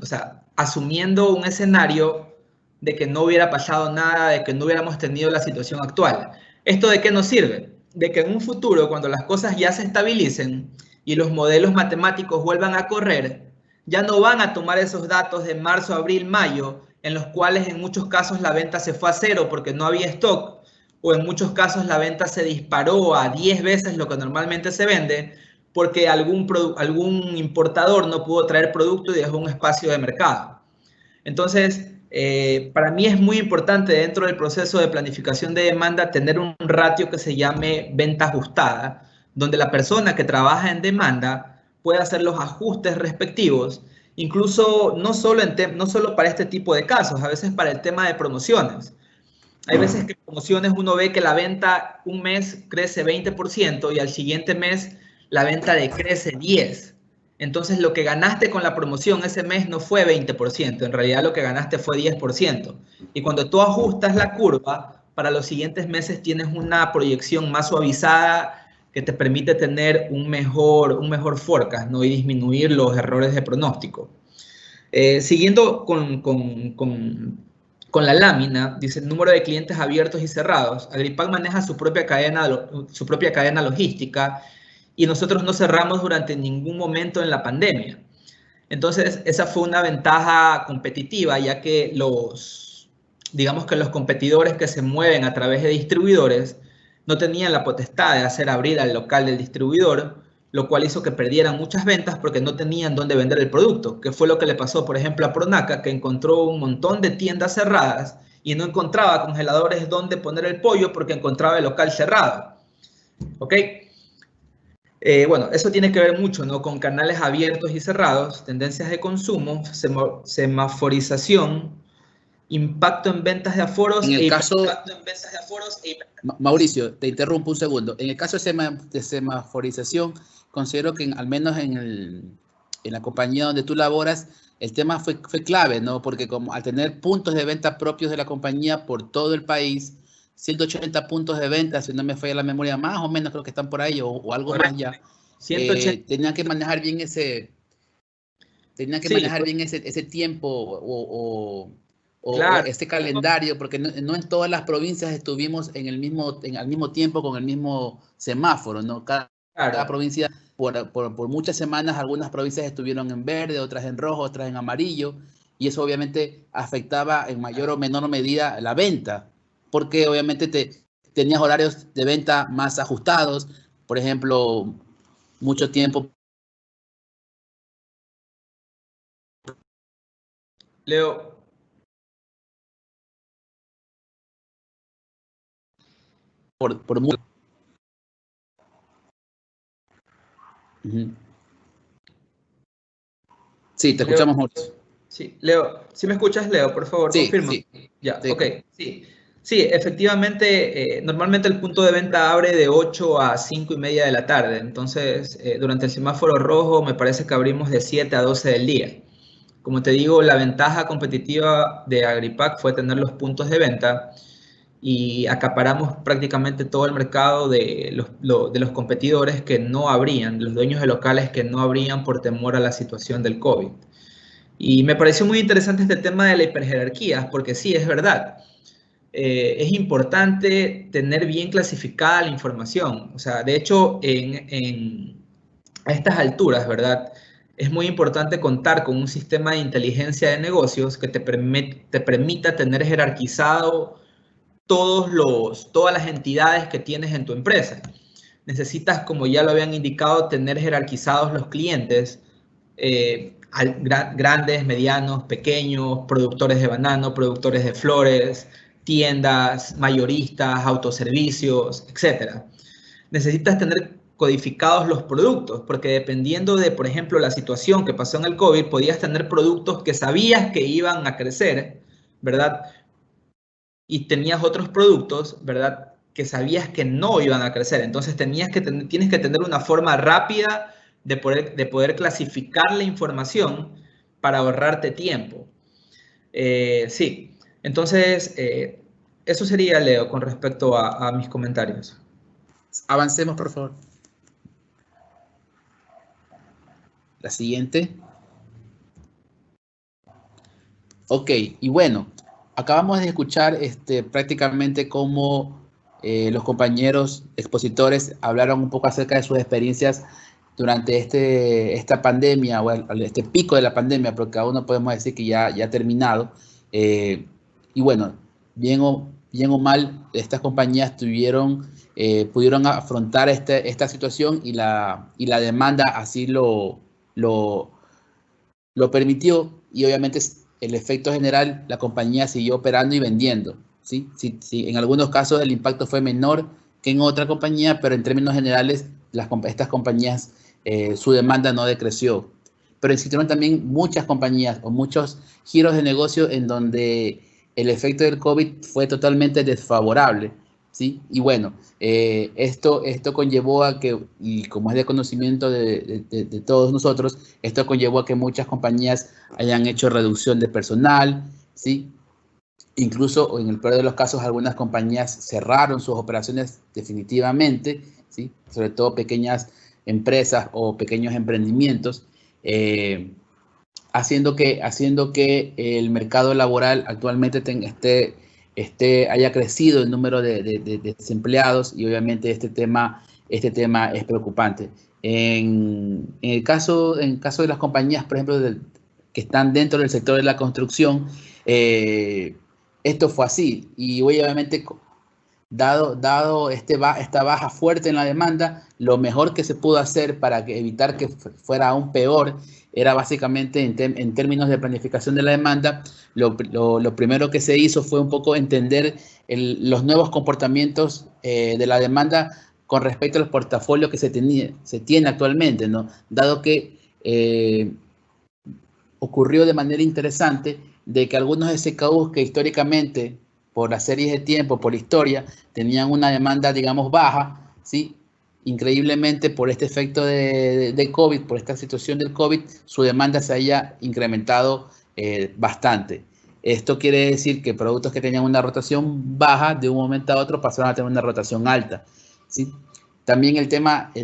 o sea, asumiendo un escenario de que no hubiera pasado nada, de que no hubiéramos tenido la situación actual. ¿Esto de qué nos sirve? De que en un futuro, cuando las cosas ya se estabilicen y los modelos matemáticos vuelvan a correr, ya no van a tomar esos datos de marzo, abril, mayo, en los cuales en muchos casos la venta se fue a cero porque no había stock, o en muchos casos la venta se disparó a 10 veces lo que normalmente se vende, porque algún importador no pudo traer producto y dejó un espacio de mercado. Entonces, para mí es muy importante dentro del proceso de planificación de demanda tener un ratio que se llame venta ajustada, donde la persona que trabaja en demanda puede hacer los ajustes respectivos, incluso no solo para este tipo de casos, a veces para el tema de promociones. Hay veces que en promociones uno ve que la venta un mes crece 20% y al siguiente mes la venta decrece 10%. Entonces lo que ganaste con la promoción ese mes no fue 20%, en realidad lo que ganaste fue 10%. Y cuando tú ajustas la curva, para los siguientes meses tienes una proyección más suavizada que te permite tener un mejor forecast, ¿no? Y disminuir los errores de pronóstico. Siguiendo con la lámina, dice el número de clientes abiertos y cerrados. Agripac maneja su propia cadena logística y nosotros no cerramos durante ningún momento en la pandemia. Entonces, esa fue una ventaja competitiva, ya que digamos que los competidores que se mueven a través de distribuidores no tenían la potestad de hacer abrir al local del distribuidor, lo cual hizo que perdieran muchas ventas porque no tenían dónde vender el producto, que fue lo que le pasó, por ejemplo, a Pronaca, que encontró un montón de tiendas cerradas y no encontraba congeladores donde poner el pollo porque encontraba el local cerrado. ¿Ok? Bueno, eso tiene que ver mucho, ¿no? Con canales abiertos y cerrados, tendencias de consumo, semaforización, impacto en ventas de aforos. En el caso, Mauricio, te interrumpo un segundo. En el caso de semaforización, considero que al menos en la compañía donde tú laboras, el tema fue clave, ¿no? Porque como al tener puntos de venta propios de la compañía por todo el país, 180 puntos de venta, si no me falla la memoria, más o menos creo que están por ahí, o algo Correcto. más ya. 180. Tenían que manejar bien ese tiempo o Claro. este calendario, porque no en todas las provincias estuvimos al mismo tiempo con el mismo semáforo, ¿no? Cada provincia, por muchas semanas, algunas provincias estuvieron en verde, otras en rojo, otras en amarillo, y eso obviamente afectaba en mayor o menor medida la venta, porque obviamente tenías horarios de venta más ajustados, por ejemplo, mucho tiempo. Leo. Por mucho. Sí, te escuchamos, Mauricio. Sí, Leo, ¿sí me escuchas, Leo? Por favor, sí, confirma. Sí. Ya, Sí. Ok, sí. Sí, efectivamente, normalmente el punto de venta abre de 8 a 5 y media de la tarde. Entonces, durante el semáforo rojo me parece que abrimos de 7 a 12 del día. Como te digo, la ventaja competitiva de Agripack fue tener los puntos de venta y acaparamos prácticamente todo el mercado de los competidores que no abrían, de los dueños de locales que no abrían por temor a la situación del COVID. Y me pareció muy interesante este tema de la hiperjerarquía, porque sí, es verdad. Es importante tener bien clasificada la información. O sea, de hecho, a estas alturas, ¿verdad? Es muy importante contar con un sistema de inteligencia de negocios que te permita tener jerarquizado todas las entidades que tienes en tu empresa. Necesitas, como ya lo habían indicado, tener jerarquizados los clientes, grandes, medianos, pequeños, productores de banano, productores de flores, tiendas, mayoristas, autoservicios, etc. Necesitas tener codificados los productos, porque dependiendo de, por ejemplo, la situación que pasó en el COVID, podías tener productos que sabías que iban a crecer, ¿verdad? Y tenías otros productos, ¿verdad? Que sabías que no iban a crecer. Entonces tienes que tener una forma rápida de poder clasificar la información para ahorrarte tiempo. Sí, entonces eso sería, Leo, con respecto a mis comentarios. Avancemos, por favor. La siguiente. Ok, y bueno, acabamos de escuchar prácticamente cómo los compañeros expositores hablaron un poco acerca de sus experiencias durante esta pandemia, o este pico de la pandemia, porque aún no podemos decir que ya ha terminado. Y bueno, bien o mal, estas compañías pudieron afrontar esta situación y la demanda así lo permitió, y obviamente el efecto general, la compañía siguió operando y vendiendo. ¿Sí? Sí, en algunos casos el impacto fue menor que en otra compañía, pero en términos generales estas compañías, su demanda no decreció. Pero existieron también muchas compañías o muchos giros de negocio en donde el efecto del COVID fue totalmente desfavorable. ¿Sí? Y bueno, esto conllevó a que, y como es de conocimiento de todos nosotros, esto conllevó a que muchas compañías hayan hecho reducción de personal, ¿sí? Incluso, en el peor de los casos, algunas compañías cerraron sus operaciones definitivamente, ¿sí? Sobre todo pequeñas empresas o pequeños emprendimientos, haciendo que el mercado laboral actualmente haya crecido el número de desempleados, y obviamente este tema es preocupante. En el caso de las compañías, por ejemplo, que están dentro del sector de la construcción, esto fue así, y obviamente dado esta baja fuerte en la demanda, lo mejor que se pudo hacer para evitar que fuera aún peor era básicamente en términos de planificación de la demanda. Lo primero que se hizo fue un poco entender los nuevos comportamientos de la demanda con respecto al portafolio que se tiene actualmente, ¿no? Dado que ocurrió de manera interesante de que algunos SKUs que históricamente, por las series de tiempo, por la historia, tenían una demanda, digamos, baja, ¿sí? Increíblemente, por este efecto de COVID, por esta situación del COVID, su demanda se haya incrementado bastante. Esto quiere decir que productos que tenían una rotación baja, de un momento a otro pasaron a tener una rotación alta, ¿sí? También el tema de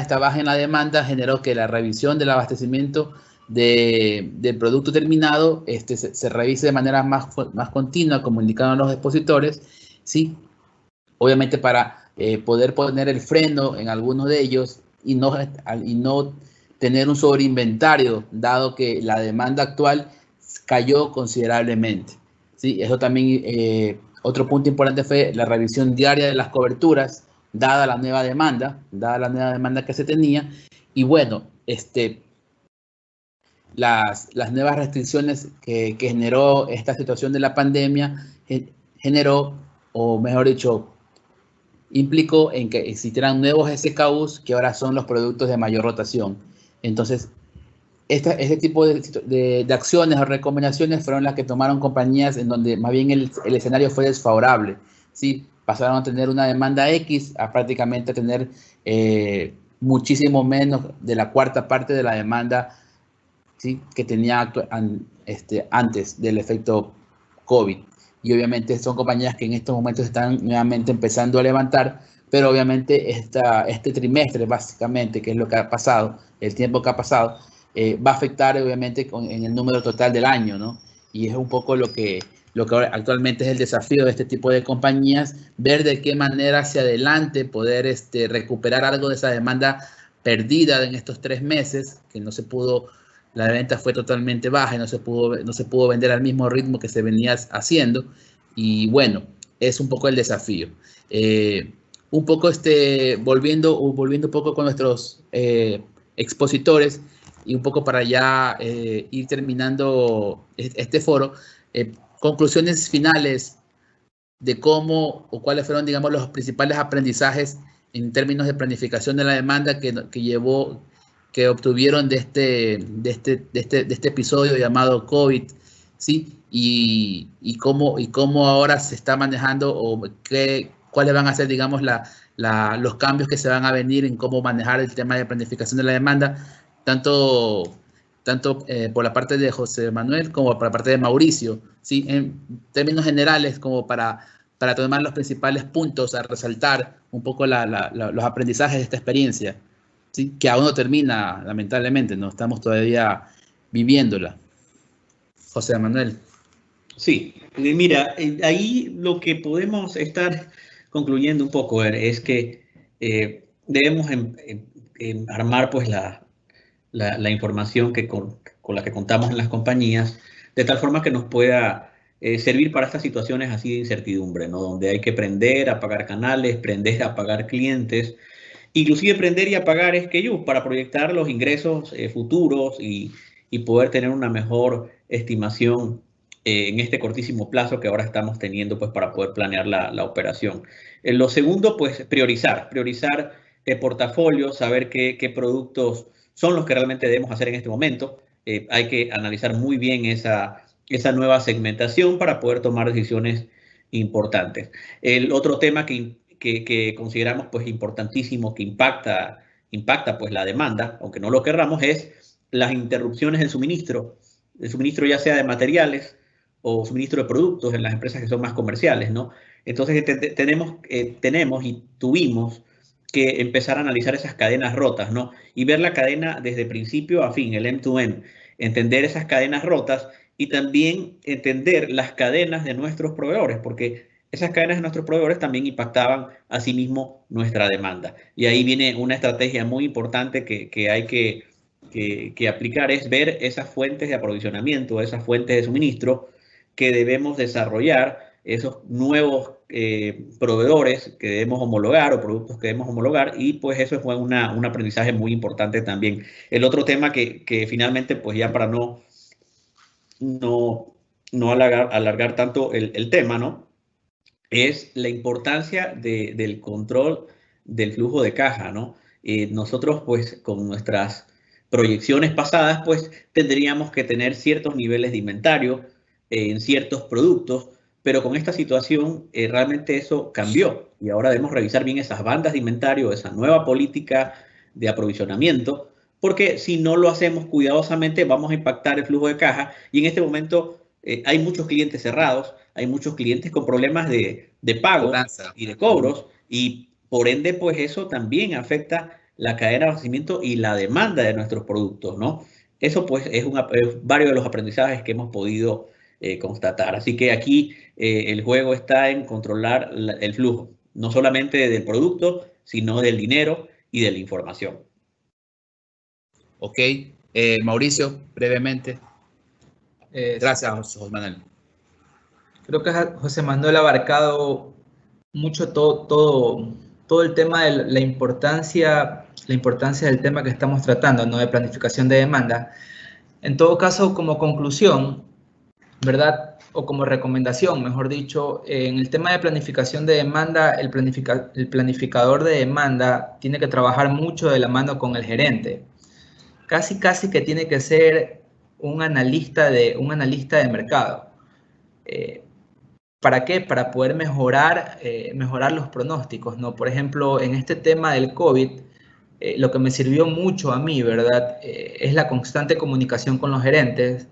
esta baja en la demanda generó que la revisión del abastecimiento del producto terminado se revise de manera más continua, como indicaron los expositores, ¿sí? Obviamente para poder poner el freno en algunos de ellos y no tener un sobreinventario, dado que la demanda actual cayó considerablemente, ¿sí? Eso también, otro punto importante fue la revisión diaria de las coberturas, dada la nueva demanda que se tenía. Y bueno, las nuevas restricciones que generó esta situación de la pandemia generó, o mejor dicho, implicó en que existieran nuevos SKUs que ahora son los productos de mayor rotación. Entonces, este tipo de acciones o recomendaciones fueron las que tomaron compañías en donde más bien el escenario fue desfavorable, ¿sí? Pasaron a tener una demanda X a prácticamente tener muchísimo menos de la cuarta parte de la demanda, ¿sí?, que tenía antes del efecto COVID. Y obviamente son compañías que en estos momentos están nuevamente empezando a levantar, pero obviamente este trimestre básicamente, que es lo que ha pasado, el tiempo que ha pasado, va a afectar obviamente en el número total del año, ¿no? Y es un poco lo que actualmente es el desafío de este tipo de compañías, ver de qué manera hacia adelante poder recuperar algo de esa demanda perdida en estos 3 meses, que no se pudo, la venta fue totalmente baja y no se pudo vender al mismo ritmo que se venía haciendo. Y bueno, es un poco el desafío. Un poco volviendo un poco con nuestros expositores, y un poco para ya ir terminando este foro, conclusiones finales de cómo o cuáles fueron, digamos, los principales aprendizajes en términos de planificación de la demanda que obtuvieron de este episodio llamado COVID, ¿sí? Y cómo ahora se está manejando, o cuáles van a ser, digamos, los cambios que se van a venir en cómo manejar el tema de planificación de la demanda, tanto por la parte de José Manuel como por la parte de Mauricio, ¿sí? En términos generales, como para tomar los principales puntos a resaltar un poco los aprendizajes de esta experiencia, ¿sí?, que aún no termina, lamentablemente, no estamos todavía viviéndola. José Manuel. Sí, mira, ahí lo que podemos estar concluyendo un poco es que debemos armar pues la información con la que contamos en las compañías, de tal forma que nos pueda servir para estas situaciones así de incertidumbre, ¿no? Donde hay que prender, apagar canales, prender, apagar clientes, inclusive prender y apagar SKUs para proyectar los ingresos futuros y poder tener una mejor estimación en este cortísimo plazo que ahora estamos teniendo, pues, para poder planear la operación. Lo segundo, pues, priorizar portafolios, saber qué productos son los que realmente debemos hacer en este momento. Hay que analizar muy bien esa nueva segmentación para poder tomar decisiones importantes. El otro tema que consideramos pues importantísimo, que impacta pues la demanda, aunque no lo querramos, es las interrupciones del suministro ya sea de materiales o suministro de productos en las empresas que son más comerciales, ¿no? Entonces tenemos y tuvimos que empezar a analizar esas cadenas rotas, ¿no? Y ver la cadena desde principio a fin, el end-to-end, entender esas cadenas rotas y también entender las cadenas de nuestros proveedores, porque esas cadenas de nuestros proveedores también impactaban asimismo nuestra demanda. Y ahí viene una estrategia muy importante que hay que aplicar, es ver esas fuentes de aprovisionamiento, esas fuentes de suministro que debemos desarrollar, esos nuevos proveedores que debemos homologar o productos que debemos homologar, y pues eso fue un aprendizaje muy importante también. El otro tema que finalmente, pues ya para no alargar tanto el tema, ¿no?, es la importancia del control del flujo de caja, ¿no? Nosotros, pues, con nuestras proyecciones pasadas, pues, tendríamos que tener ciertos niveles de inventario en ciertos productos, pero con esta situación realmente eso cambió y ahora debemos revisar bien esas bandas de inventario, esa nueva política de aprovisionamiento, porque si no lo hacemos cuidadosamente vamos a impactar el flujo de caja, y en este momento hay muchos clientes cerrados, hay muchos clientes con problemas de pago y de cobros, y por ende, pues eso también afecta la cadena de abastecimiento y la demanda de nuestros productos, ¿no? Eso pues es varios de los aprendizajes que hemos podido constatar. Así que aquí el juego está en controlar el flujo, no solamente del producto, sino del dinero y de la información. Ok, Mauricio, brevemente. Gracias, José Manuel. Creo que José Manuel ha abarcado mucho todo el tema de la importancia del tema que estamos tratando, ¿no? De planificación de demanda. En todo caso, como conclusión, ¿verdad? O como recomendación, mejor dicho, en el tema de planificación de demanda, el planificador de demanda tiene que trabajar mucho de la mano con el gerente. Casi que tiene que ser un analista de mercado. ¿Para qué? Para poder mejorar los pronósticos, ¿no? Por ejemplo, en este tema del COVID, lo que me sirvió mucho a mí, ¿verdad? Es la constante comunicación con los gerentes,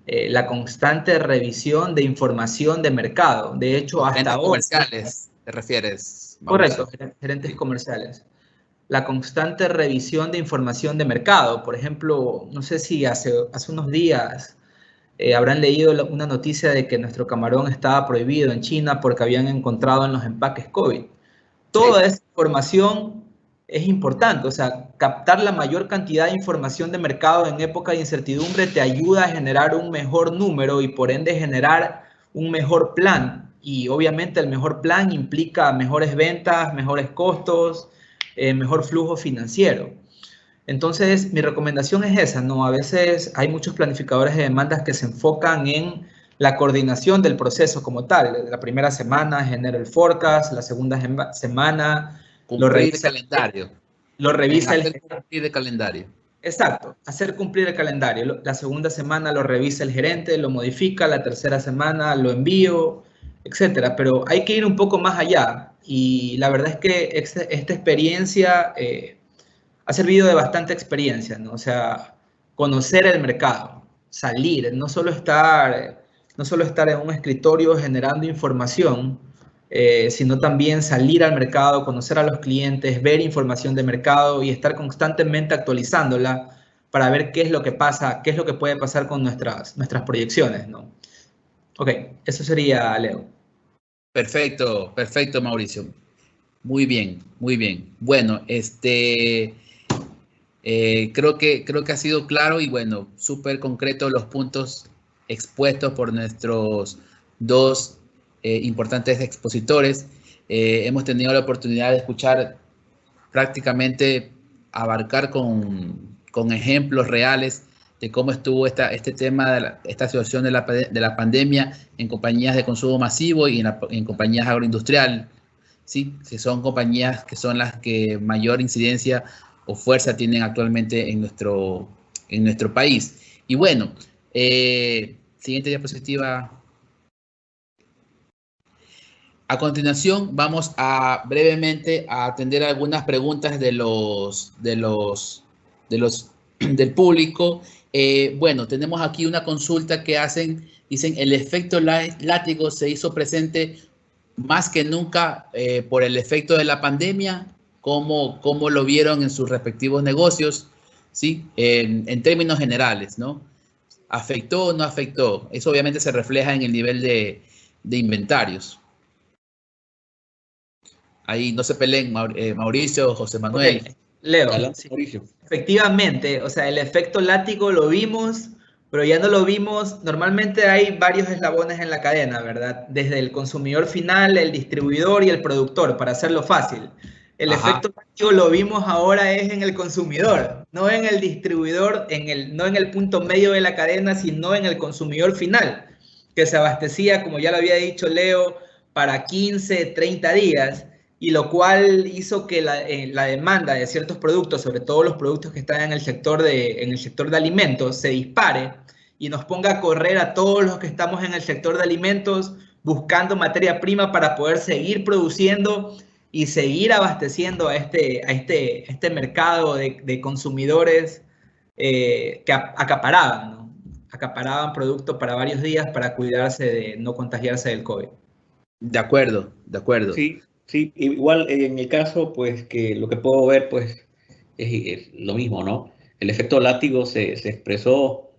la constante revisión de información de mercado. De hecho, hasta ahora... comerciales, ¿te refieres, Mauricio? Correcto, gerentes comerciales. La constante revisión de información de mercado. Por ejemplo, no sé si hace unos días habrán leído una noticia de que nuestro camarón estaba prohibido en China porque habían encontrado en los empaques COVID. Toda esa información es importante, o sea, captar la mayor cantidad de información de mercado en época de incertidumbre te ayuda a generar un mejor número y por ende generar un mejor plan. Y obviamente el mejor plan implica mejores ventas, mejores costos, mejor flujo financiero. Entonces, mi recomendación es esa, ¿no? A veces hay muchos planificadores de demandas que se enfocan en la coordinación del proceso como tal. La primera semana genera el forecast, la segunda semana lo revisa el calendario. Lo revisa hacer cumplir el calendario. Exacto, hacer cumplir el calendario. La segunda semana lo revisa el gerente, lo modifica, la tercera semana lo envío, etcétera. Pero hay que ir un poco más allá y la verdad es que esta experiencia ha servido de bastante experiencia, ¿no? O sea, conocer el mercado, salir, no solo estar en un escritorio generando información, sino también salir al mercado, conocer a los clientes, ver información de mercado y estar constantemente actualizándola para ver qué es lo que pasa, qué es lo que puede pasar con nuestras proyecciones, ¿no? Ok, eso sería, Leo. Perfecto, Mauricio. Muy bien, muy bien. Bueno, creo que ha sido claro y bueno, súper concreto los puntos expuestos por nuestros dos importantes expositores. Hemos tenido la oportunidad de escuchar prácticamente abarcar con ejemplos reales de cómo estuvo este tema, esta situación de la pandemia en compañías de consumo masivo y en compañías agroindustriales, ¿sí? Que son compañías que son las que mayor incidencia o fuerza tienen actualmente en nuestro país. Y bueno, siguiente diapositiva. A continuación, vamos a brevemente a atender algunas preguntas del público. Bueno, tenemos aquí una consulta que dicen, el efecto látigo se hizo presente más que nunca por el efecto de la pandemia. ¿Cómo lo vieron en sus respectivos negocios? ¿Sí? En términos generales, ¿no? ¿Afectó o no afectó? Eso obviamente se refleja en el nivel de inventarios. Ahí no se peleen, Mauricio, José Manuel. Okay. Leo, sí, efectivamente, o sea, el efecto látigo lo vimos, pero ya no lo vimos. Normalmente hay varios eslabones en la cadena, ¿verdad? Desde el consumidor final, el distribuidor y el productor, para hacerlo fácil. El efecto látigo lo vimos ahora es en el consumidor, no en el distribuidor, no en el punto medio de la cadena, sino en el consumidor final, que se abastecía, como ya lo había dicho Leo, para 15, 30 días. Y lo cual hizo que la demanda de ciertos productos, sobre todo los productos que están en el sector de alimentos, se dispare y nos ponga a correr a todos los que estamos en el sector de alimentos buscando materia prima para poder seguir produciendo y seguir abasteciendo a este mercado de consumidores que acaparaban, ¿no? acaparaban producto para varios días para cuidarse de no contagiarse del COVID. De acuerdo, de acuerdo. Sí, sí, igual en el caso, pues que lo que puedo ver, pues es lo mismo, ¿no? El efecto látigo se expresó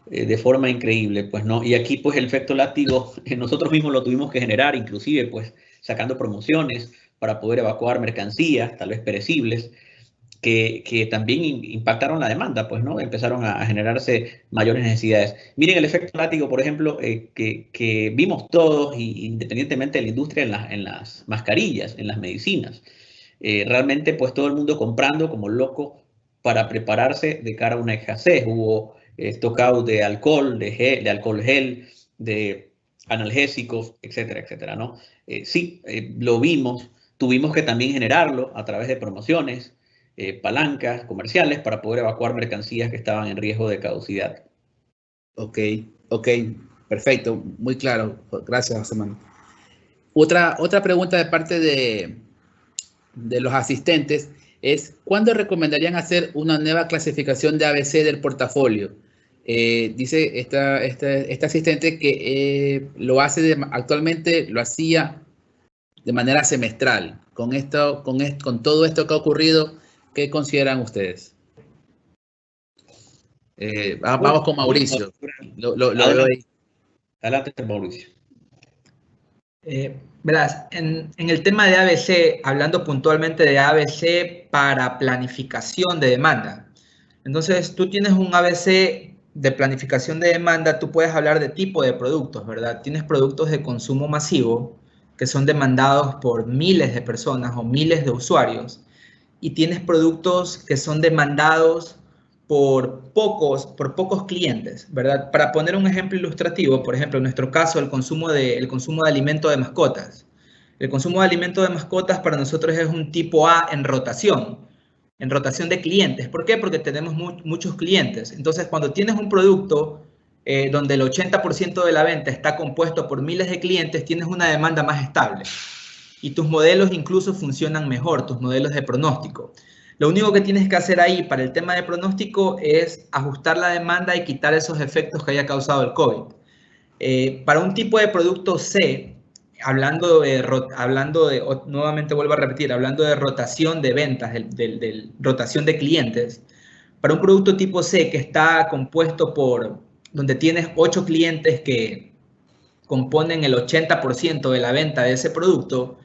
de forma increíble, pues no. Y aquí, pues el efecto látigo, nosotros mismos lo tuvimos que generar, inclusive, pues sacando promociones para poder evacuar mercancías, tal vez perecibles, que también impactaron la demanda, pues, ¿no? Empezaron a generarse mayores necesidades. Miren el efecto látigo, por ejemplo, que vimos todos, independientemente de la industria, en las mascarillas, en las medicinas. Realmente, pues, todo el mundo comprando como loco para prepararse de cara a una escasez. Hubo stockout de alcohol, de alcohol gel, de analgésicos, etcétera, etcétera, ¿no? Sí, lo vimos, tuvimos que también generarlo a través de promociones, palancas comerciales para poder evacuar mercancías que estaban en riesgo de caducidad. Ok, perfecto, muy claro. Gracias, José Manuel. Otra pregunta de parte de los asistentes es, ¿cuándo recomendarían hacer una nueva clasificación de ABC del portafolio? Dice esta asistente que lo hace actualmente, lo hacía de manera semestral. Con todo esto que ha ocurrido, ¿qué consideran ustedes? Vamos con Mauricio. Lo veo ahí. Adelante, Mauricio. Verás, en el tema de ABC, hablando puntualmente de ABC para planificación de demanda. Entonces, tú tienes un ABC de planificación de demanda, tú puedes hablar de tipo de productos, ¿verdad? Tienes productos de consumo masivo que son demandados por miles de personas o miles de usuarios, y tienes productos que son demandados por pocos clientes, ¿verdad? Para poner un ejemplo ilustrativo, por ejemplo, en nuestro caso, el consumo de alimento de mascotas. El consumo de alimento de mascotas para nosotros es un tipo A en rotación de clientes. ¿Por qué? Porque tenemos muchos clientes. Entonces, cuando tienes un producto donde el 80% de la venta está compuesto por miles de clientes, tienes una demanda más estable. Y tus modelos incluso funcionan mejor, tus modelos de pronóstico. Lo único que tienes que hacer ahí para el tema de pronóstico es ajustar la demanda y quitar esos efectos que haya causado el COVID. Para un tipo de producto C, nuevamente vuelvo a repetir, hablando de rotación de ventas, rotación de clientes, para un producto tipo C que está compuesto donde tienes 8 clientes que componen el 80% de la venta de ese producto,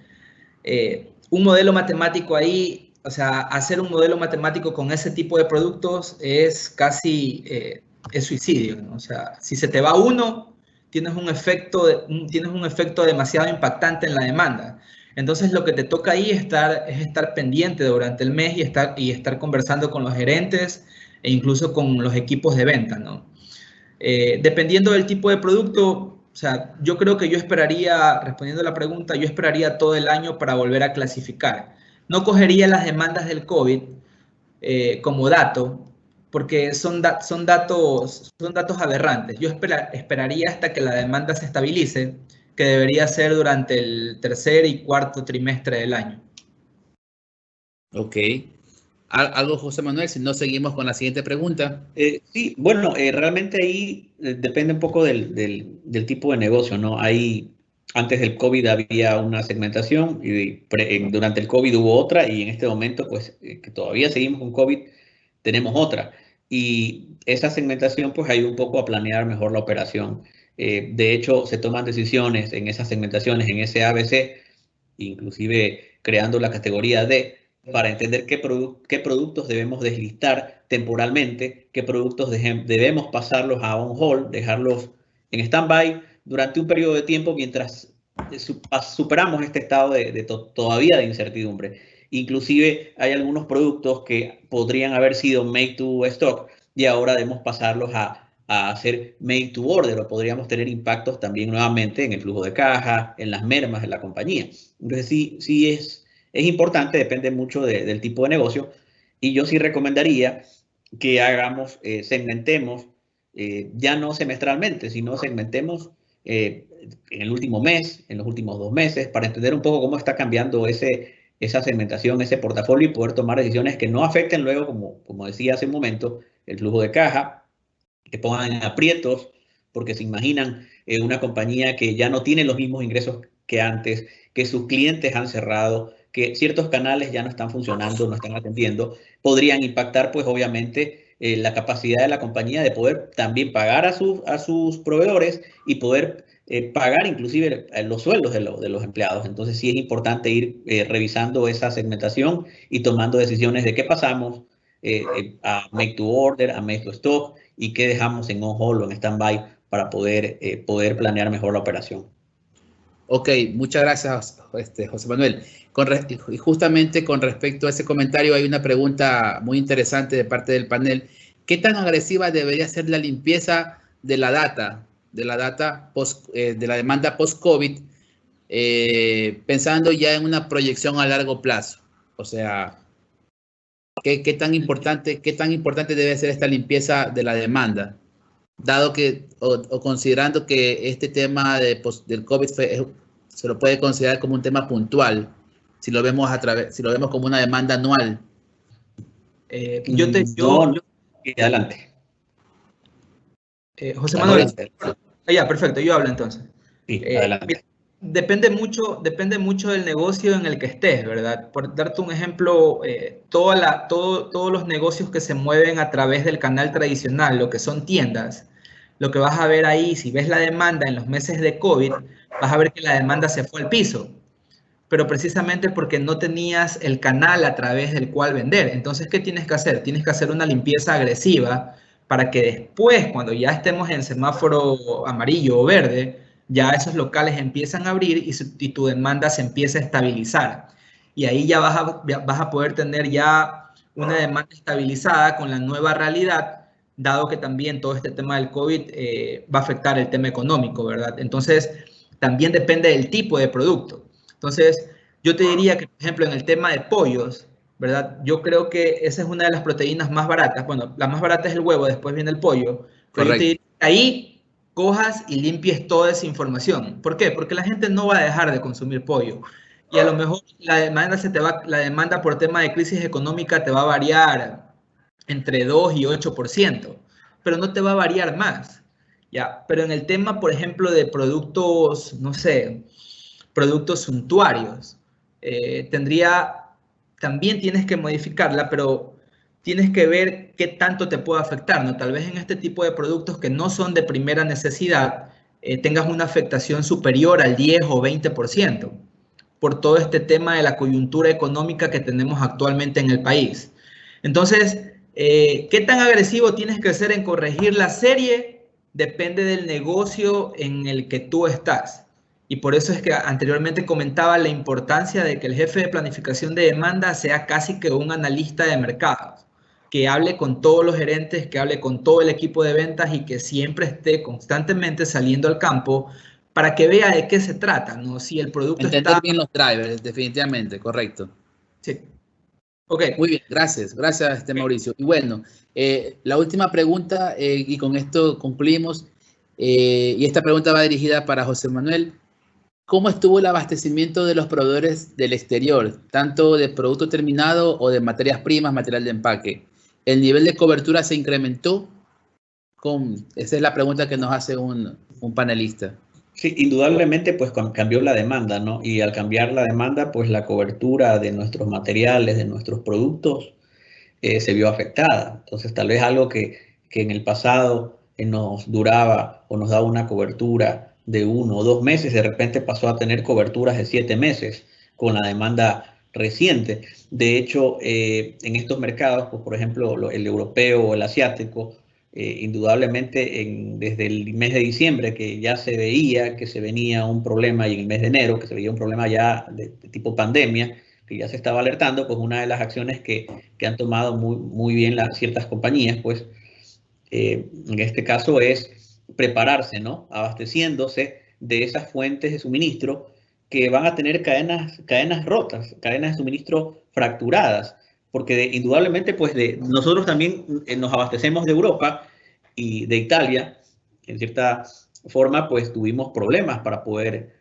un modelo matemático ahí, o sea, hacer un modelo matemático con ese tipo de productos es casi es suicidio, ¿no? O sea, si se te va uno, tienes un efecto demasiado impactante en la demanda. Entonces, lo que te toca ahí es estar pendiente durante el mes y estar conversando con los gerentes e incluso con los equipos de venta, ¿no? Dependiendo del tipo de producto, o sea, yo creo que respondiendo a la pregunta, yo esperaría todo el año para volver a clasificar. No cogería las demandas del COVID como dato, porque son datos aberrantes. Yo esperaría hasta que la demanda se estabilice, que debería ser durante el tercer y cuarto trimestre del año. Ok. ¿Algo, José Manuel? Si no, seguimos con la siguiente pregunta. Sí, bueno, realmente ahí depende un poco del tipo de negocio, ¿no? Antes del COVID había una segmentación y durante el COVID hubo otra y en este momento, pues, que todavía seguimos con COVID, tenemos otra. Y esa segmentación, pues, ayuda un poco a planear mejor la operación. De hecho, se toman decisiones en esas segmentaciones, en ese ABC, inclusive creando la categoría D, para entender qué productos debemos deslistar temporalmente, qué productos debemos pasarlos a on hold, dejarlos en stand-by durante un periodo de tiempo mientras superamos este estado todavía de incertidumbre. Inclusive hay algunos productos que podrían haber sido made to stock y ahora debemos pasarlos a hacer made to order, o podríamos tener impactos también nuevamente en el flujo de caja, en las mermas de la compañía. Entonces sí es importante, depende mucho del tipo de negocio, y yo sí recomendaría que segmentemos, ya no semestralmente, sino segmentemos en el último mes, en los últimos 2 meses, para entender un poco cómo está cambiando esa segmentación, ese portafolio, y poder tomar decisiones que no afecten luego, como decía hace un momento, el flujo de caja, pongan en aprietos, porque se imaginan una compañía que ya no tiene los mismos ingresos que antes, que sus clientes han cerrado, que ciertos canales ya no están funcionando, no están atendiendo, podrían impactar pues obviamente la capacidad de la compañía de poder también pagar a sus proveedores y poder pagar inclusive los sueldos de los empleados. Entonces sí es importante ir revisando esa segmentación y tomando decisiones de qué pasamos a make to order, a make to stock y qué dejamos en on hold o en stand-by para poder planear mejor la operación. Ok, muchas gracias, José Manuel. Y justamente con respecto a ese comentario hay una pregunta muy interesante de parte del panel. ¿Qué tan agresiva debería ser la limpieza de la data de la demanda post-COVID, pensando ya en una proyección a largo plazo? O sea, ¿qué tan importante debe ser esta limpieza de la demanda? Dado que, o considerando que este tema del COVID se lo puede considerar como un tema puntual, si lo vemos como una demanda anual. Adelante. José Manuel. Adelante. Ya, perfecto, yo hablo entonces. Sí, adelante. Depende mucho del negocio en el que estés, ¿verdad? Por darte un ejemplo, todos los negocios que se mueven a través del canal tradicional, lo que son tiendas, lo que vas a ver ahí, si ves la demanda en los meses de COVID, vas a ver que la demanda se fue al piso, pero precisamente porque no tenías el canal a través del cual vender. Entonces, ¿qué tienes que hacer? Tienes que hacer una limpieza agresiva para que después, cuando ya estemos en semáforo amarillo o verde, ya esos locales empiezan a abrir y tu demanda se empieza a estabilizar. Y ahí ya vas a poder tener ya una demanda estabilizada con la nueva realidad, dado que también todo este tema del COVID va a afectar el tema económico, ¿verdad? Entonces, también depende del tipo de producto. Entonces, yo te diría que, por ejemplo, en el tema de pollos, ¿verdad? Yo creo que esa es una de las proteínas más baratas. Bueno, la más barata es el huevo, después viene el pollo. Pero yo te diría que ahí cojas y limpies toda esa información. ¿Por qué? Porque la gente no va a dejar de consumir pollo. Y a lo mejor la demanda por tema de crisis económica te va a variar entre 2 y 8%, pero no te va a variar más. ¿Ya? Pero en el tema, por ejemplo, de productos, no sé, productos suntuarios, también tienes que modificarla, pero tienes que ver qué tanto te puede afectar, ¿no? Tal vez en este tipo de productos que no son de primera necesidad, tengas una afectación superior al 10 o 20% por todo este tema de la coyuntura económica que tenemos actualmente en el país. Entonces, ¿qué tan agresivo tienes que ser en corregir la serie? Depende del negocio en el que tú estás. Y por eso es que anteriormente comentaba la importancia de que el jefe de planificación de demanda sea casi que un analista de mercados, que hable con todos los gerentes, que hable con todo el equipo de ventas y que siempre esté constantemente saliendo al campo para que vea de qué se trata, ¿no? Si el producto Entender bien los drivers, definitivamente, correcto. Sí. Ok. Muy bien, gracias, Mauricio. Y bueno, la última pregunta, y con esto concluimos, y esta pregunta va dirigida para José Manuel. ¿Cómo estuvo el abastecimiento de los proveedores del exterior, tanto de producto terminado o de materias primas, material de empaque? ¿El nivel de cobertura se incrementó? Esa es la pregunta que nos hace un panelista. Sí, indudablemente pues cambió la demanda, ¿no? Y al cambiar la demanda, pues la cobertura de nuestros materiales, de nuestros productos, se vio afectada. Entonces tal vez algo que en el pasado nos duraba o nos daba una cobertura de 1 o 2 meses, de repente pasó a tener coberturas de 7 meses con la demanda reciente. De hecho, en estos mercados, pues, por ejemplo, el europeo o el asiático, indudablemente desde el mes de diciembre que ya se veía que se venía un problema y en el mes de enero que se veía un problema ya de tipo pandemia, que ya se estaba alertando, pues una de las acciones que han tomado muy bien ciertas compañías, pues en este caso es prepararse, ¿no? Abasteciéndose de esas fuentes de suministro que van a tener cadenas rotas, cadenas de suministro fracturadas, porque indudablemente pues nosotros también nos abastecemos de Europa y de Italia, en cierta forma pues tuvimos problemas para poder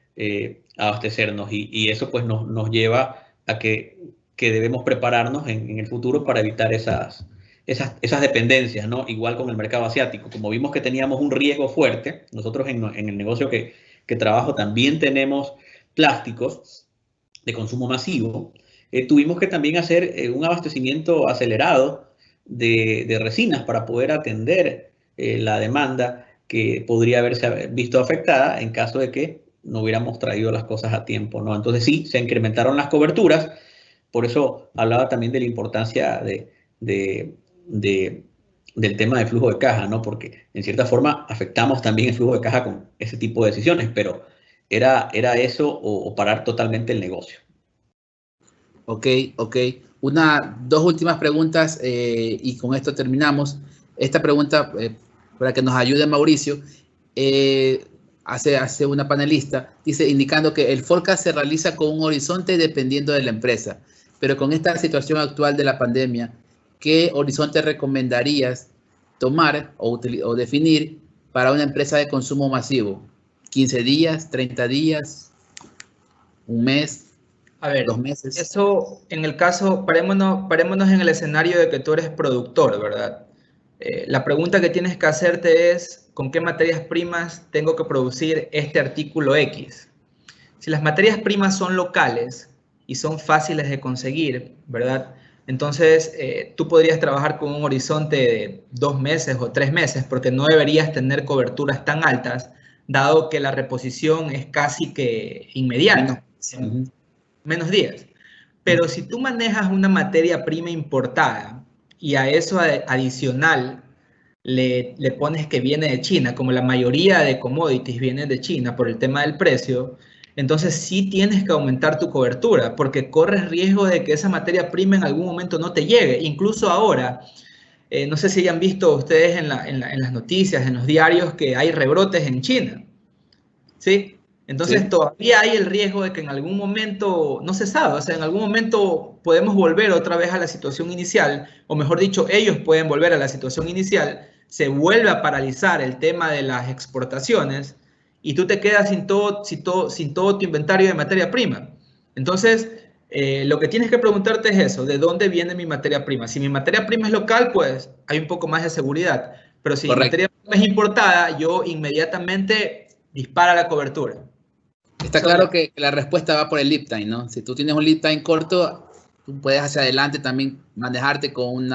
abastecernos y eso pues nos lleva a que debemos prepararnos en el futuro para evitar esas esas dependencias, ¿no? Igual con el mercado asiático. Como vimos que teníamos un riesgo fuerte, nosotros en el negocio que trabajo también tenemos plásticos de consumo masivo, tuvimos que también hacer un abastecimiento acelerado de resinas para poder atender la demanda que podría haberse visto afectada en caso de que no hubiéramos traído las cosas a tiempo, ¿no? Entonces sí, se incrementaron las coberturas, por eso hablaba también de la importancia del tema del flujo de caja, ¿no? Porque en cierta forma afectamos también el flujo de caja con ese tipo de decisiones, pero era eso o parar totalmente el negocio. Ok. Dos últimas preguntas y con esto terminamos. Esta pregunta, para que nos ayude Mauricio, hace una panelista, dice, indicando que el forecast se realiza con un horizonte dependiendo de la empresa, pero con esta situación actual de la pandemia, ¿qué horizonte recomendarías tomar o definir para una empresa de consumo masivo? ¿15 días, 30 días, un mes? A ver, 2 meses. eso en el caso, parémonos en el escenario de que tú eres productor, ¿verdad? La pregunta que tienes que hacerte es, ¿con qué materias primas tengo que producir este artículo X? Si las materias primas son locales y son fáciles de conseguir, ¿verdad? Entonces, tú podrías trabajar con un horizonte de 2 meses o 3 meses, porque no deberías tener coberturas tan altas, dado que la reposición es casi que inmediata. Menos días. Pero si tú manejas una materia prima importada y a eso adicional le pones que viene de China, como la mayoría de commodities vienen de China por el tema del precio, entonces sí tienes que aumentar tu cobertura porque corres riesgo de que esa materia prima en algún momento no te llegue. Incluso ahora, no sé si hayan visto ustedes en las noticias, en los diarios, que hay rebrotes en China. ¿Sí? Entonces sí, todavía hay el riesgo de que en algún momento, no se sabe, o sea, en algún momento podemos volver otra vez a la situación inicial, o mejor dicho, ellos pueden volver a la situación inicial, se vuelve a paralizar el tema de las exportaciones y tú te quedas sin todo tu inventario de materia prima. Entonces, lo que tienes que preguntarte es eso, ¿de dónde viene mi materia prima? Si mi materia prima es local, pues hay un poco más de seguridad, pero si mi materia prima es importada, yo inmediatamente dispara la cobertura. Está claro que la respuesta va por el lead time, ¿no? Si tú tienes un lead time corto, tú puedes hacia adelante también manejarte con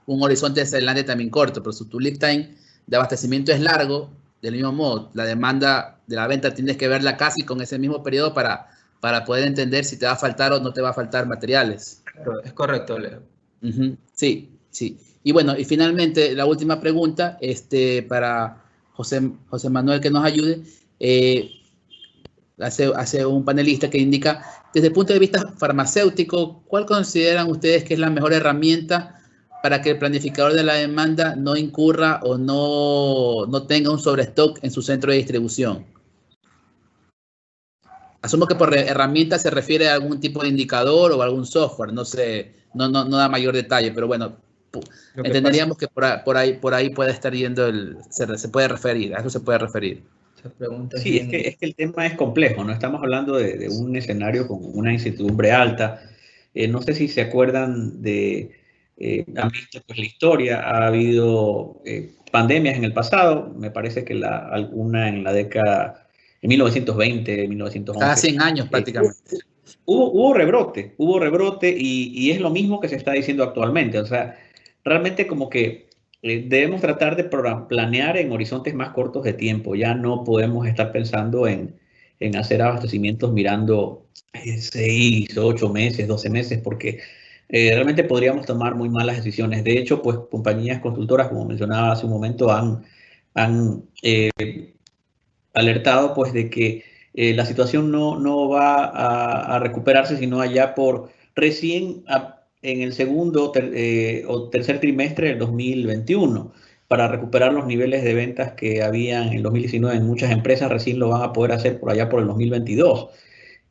un horizonte hacia adelante también corto, pero si tu lead time de abastecimiento es largo, del mismo modo, la demanda de la venta tienes que verla casi con ese mismo periodo para poder entender si te va a faltar o no te va a faltar materiales. Es correcto, Leo. Sí. Y bueno, y finalmente la última pregunta para José Manuel que nos ayude. Hace un panelista que indica, desde el punto de vista farmacéutico, ¿cuál consideran ustedes que es la mejor herramienta para que el planificador de la demanda no incurra o no tenga un sobrestock en su centro de distribución? Asumo que por herramienta se refiere a algún tipo de indicador o algún software, no sé, no da mayor detalle, pero bueno, entenderíamos que por ahí puede estar yendo se puede referir, a eso se puede referir. Sí, es que el tema es complejo, ¿no? Estamos hablando de un escenario con una incertidumbre alta. No sé si se acuerdan han visto pues, la historia, ha habido pandemias en el pasado, me parece que alguna en la década de 1920, 1911. Cada 100 años prácticamente. Hubo rebrote y es lo mismo que se está diciendo actualmente. O sea, realmente como que debemos tratar de planear en horizontes más cortos de tiempo. Ya no podemos estar pensando en hacer abastecimientos mirando 6, 8 meses, 12 meses, porque realmente podríamos tomar muy malas decisiones. De hecho, pues compañías consultoras, como mencionaba hace un momento, han alertado pues de que la situación no va a recuperarse sino allá por recién en el segundo o tercer trimestre del 2021 para recuperar los niveles de ventas que habían en 2019 en muchas empresas, recién lo van a poder hacer por allá por el 2022.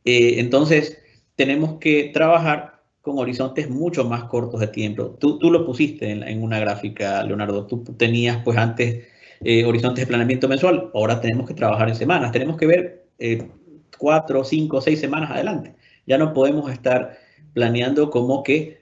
Entonces, tenemos que trabajar con horizontes mucho más cortos de tiempo. Tú lo pusiste en una gráfica, Leonardo. Tú tenías pues antes horizontes de planeamiento mensual, ahora tenemos que trabajar en semanas. Tenemos que ver 4, 5, 6 semanas adelante. Ya no podemos estar planeando como que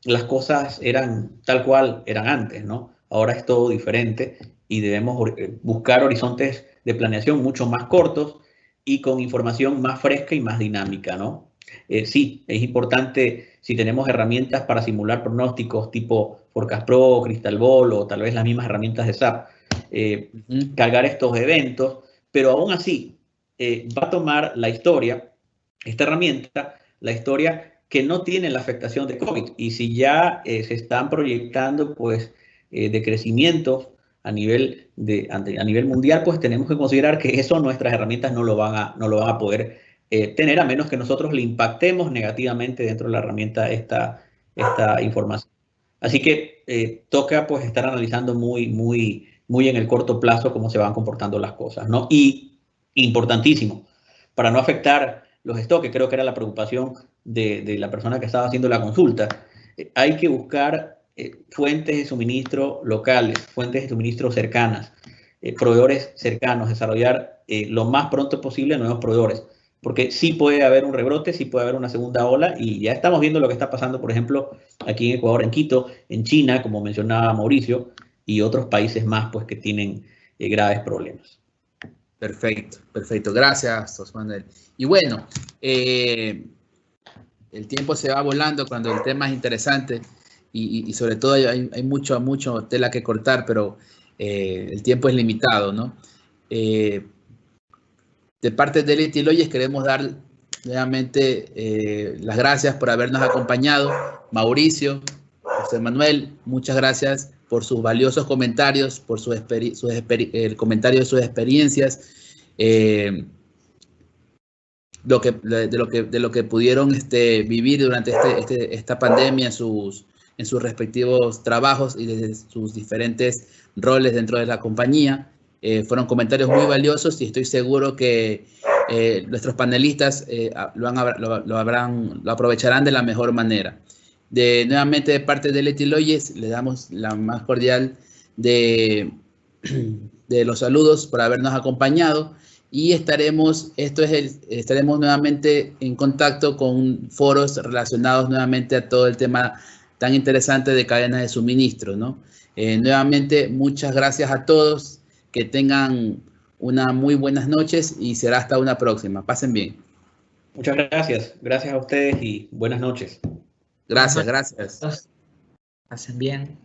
las cosas eran tal cual eran antes, ¿no? Ahora es todo diferente y debemos buscar horizontes de planeación mucho más cortos y con información más fresca y más dinámica, ¿no? Sí, es importante si tenemos herramientas para simular pronósticos tipo Forecast Pro, Crystal Ball o tal vez las mismas herramientas de SAP, cargar estos eventos, pero aún así va a tomar la historia, esta herramienta, la historia que no tiene la afectación de COVID. Y si ya se están proyectando pues de crecimiento a nivel mundial, pues tenemos que considerar que eso nuestras herramientas no lo van a poder tener, a menos que nosotros le impactemos negativamente dentro de la herramienta esta información. Así que toca pues estar analizando muy en el corto plazo cómo se van comportando las cosas, ¿no? Y importantísimo, para no afectar los stocks, que creo que era la preocupación de la persona que estaba haciendo la consulta, hay que buscar fuentes de suministro locales, fuentes de suministro cercanas, proveedores cercanos, desarrollar lo más pronto posible nuevos proveedores, porque sí puede haber un rebrote, sí puede haber una segunda ola, y ya estamos viendo lo que está pasando, por ejemplo, aquí en Ecuador, en Quito, en China, como mencionaba Mauricio, y otros países más pues que tienen graves problemas. Perfecto, perfecto. Gracias, José Manuel. Y bueno, el tiempo se va volando cuando el tema es interesante y sobre todo hay mucho tela que cortar, pero el tiempo es limitado, ¿no? De parte de Elite Loyes queremos dar nuevamente las gracias por habernos acompañado. Mauricio, José Manuel, muchas gracias por sus valiosos comentarios, por el comentario de sus experiencias, de lo que pudieron vivir durante esta pandemia en sus respectivos trabajos y desde sus diferentes roles dentro de la compañía. Fueron comentarios muy valiosos y estoy seguro que nuestros panelistas lo aprovecharán de la mejor manera. Nuevamente, de parte de Elite Loyes, le damos la más cordial de los saludos por habernos acompañado y estaremos nuevamente en contacto con foros relacionados nuevamente a todo el tema tan interesante de cadenas de suministro, ¿no? Nuevamente, muchas gracias a todos. Que tengan una muy buenas noches y será hasta una próxima. Pasen bien. Muchas gracias. Gracias a ustedes y buenas noches. Gracias. Pasen bien.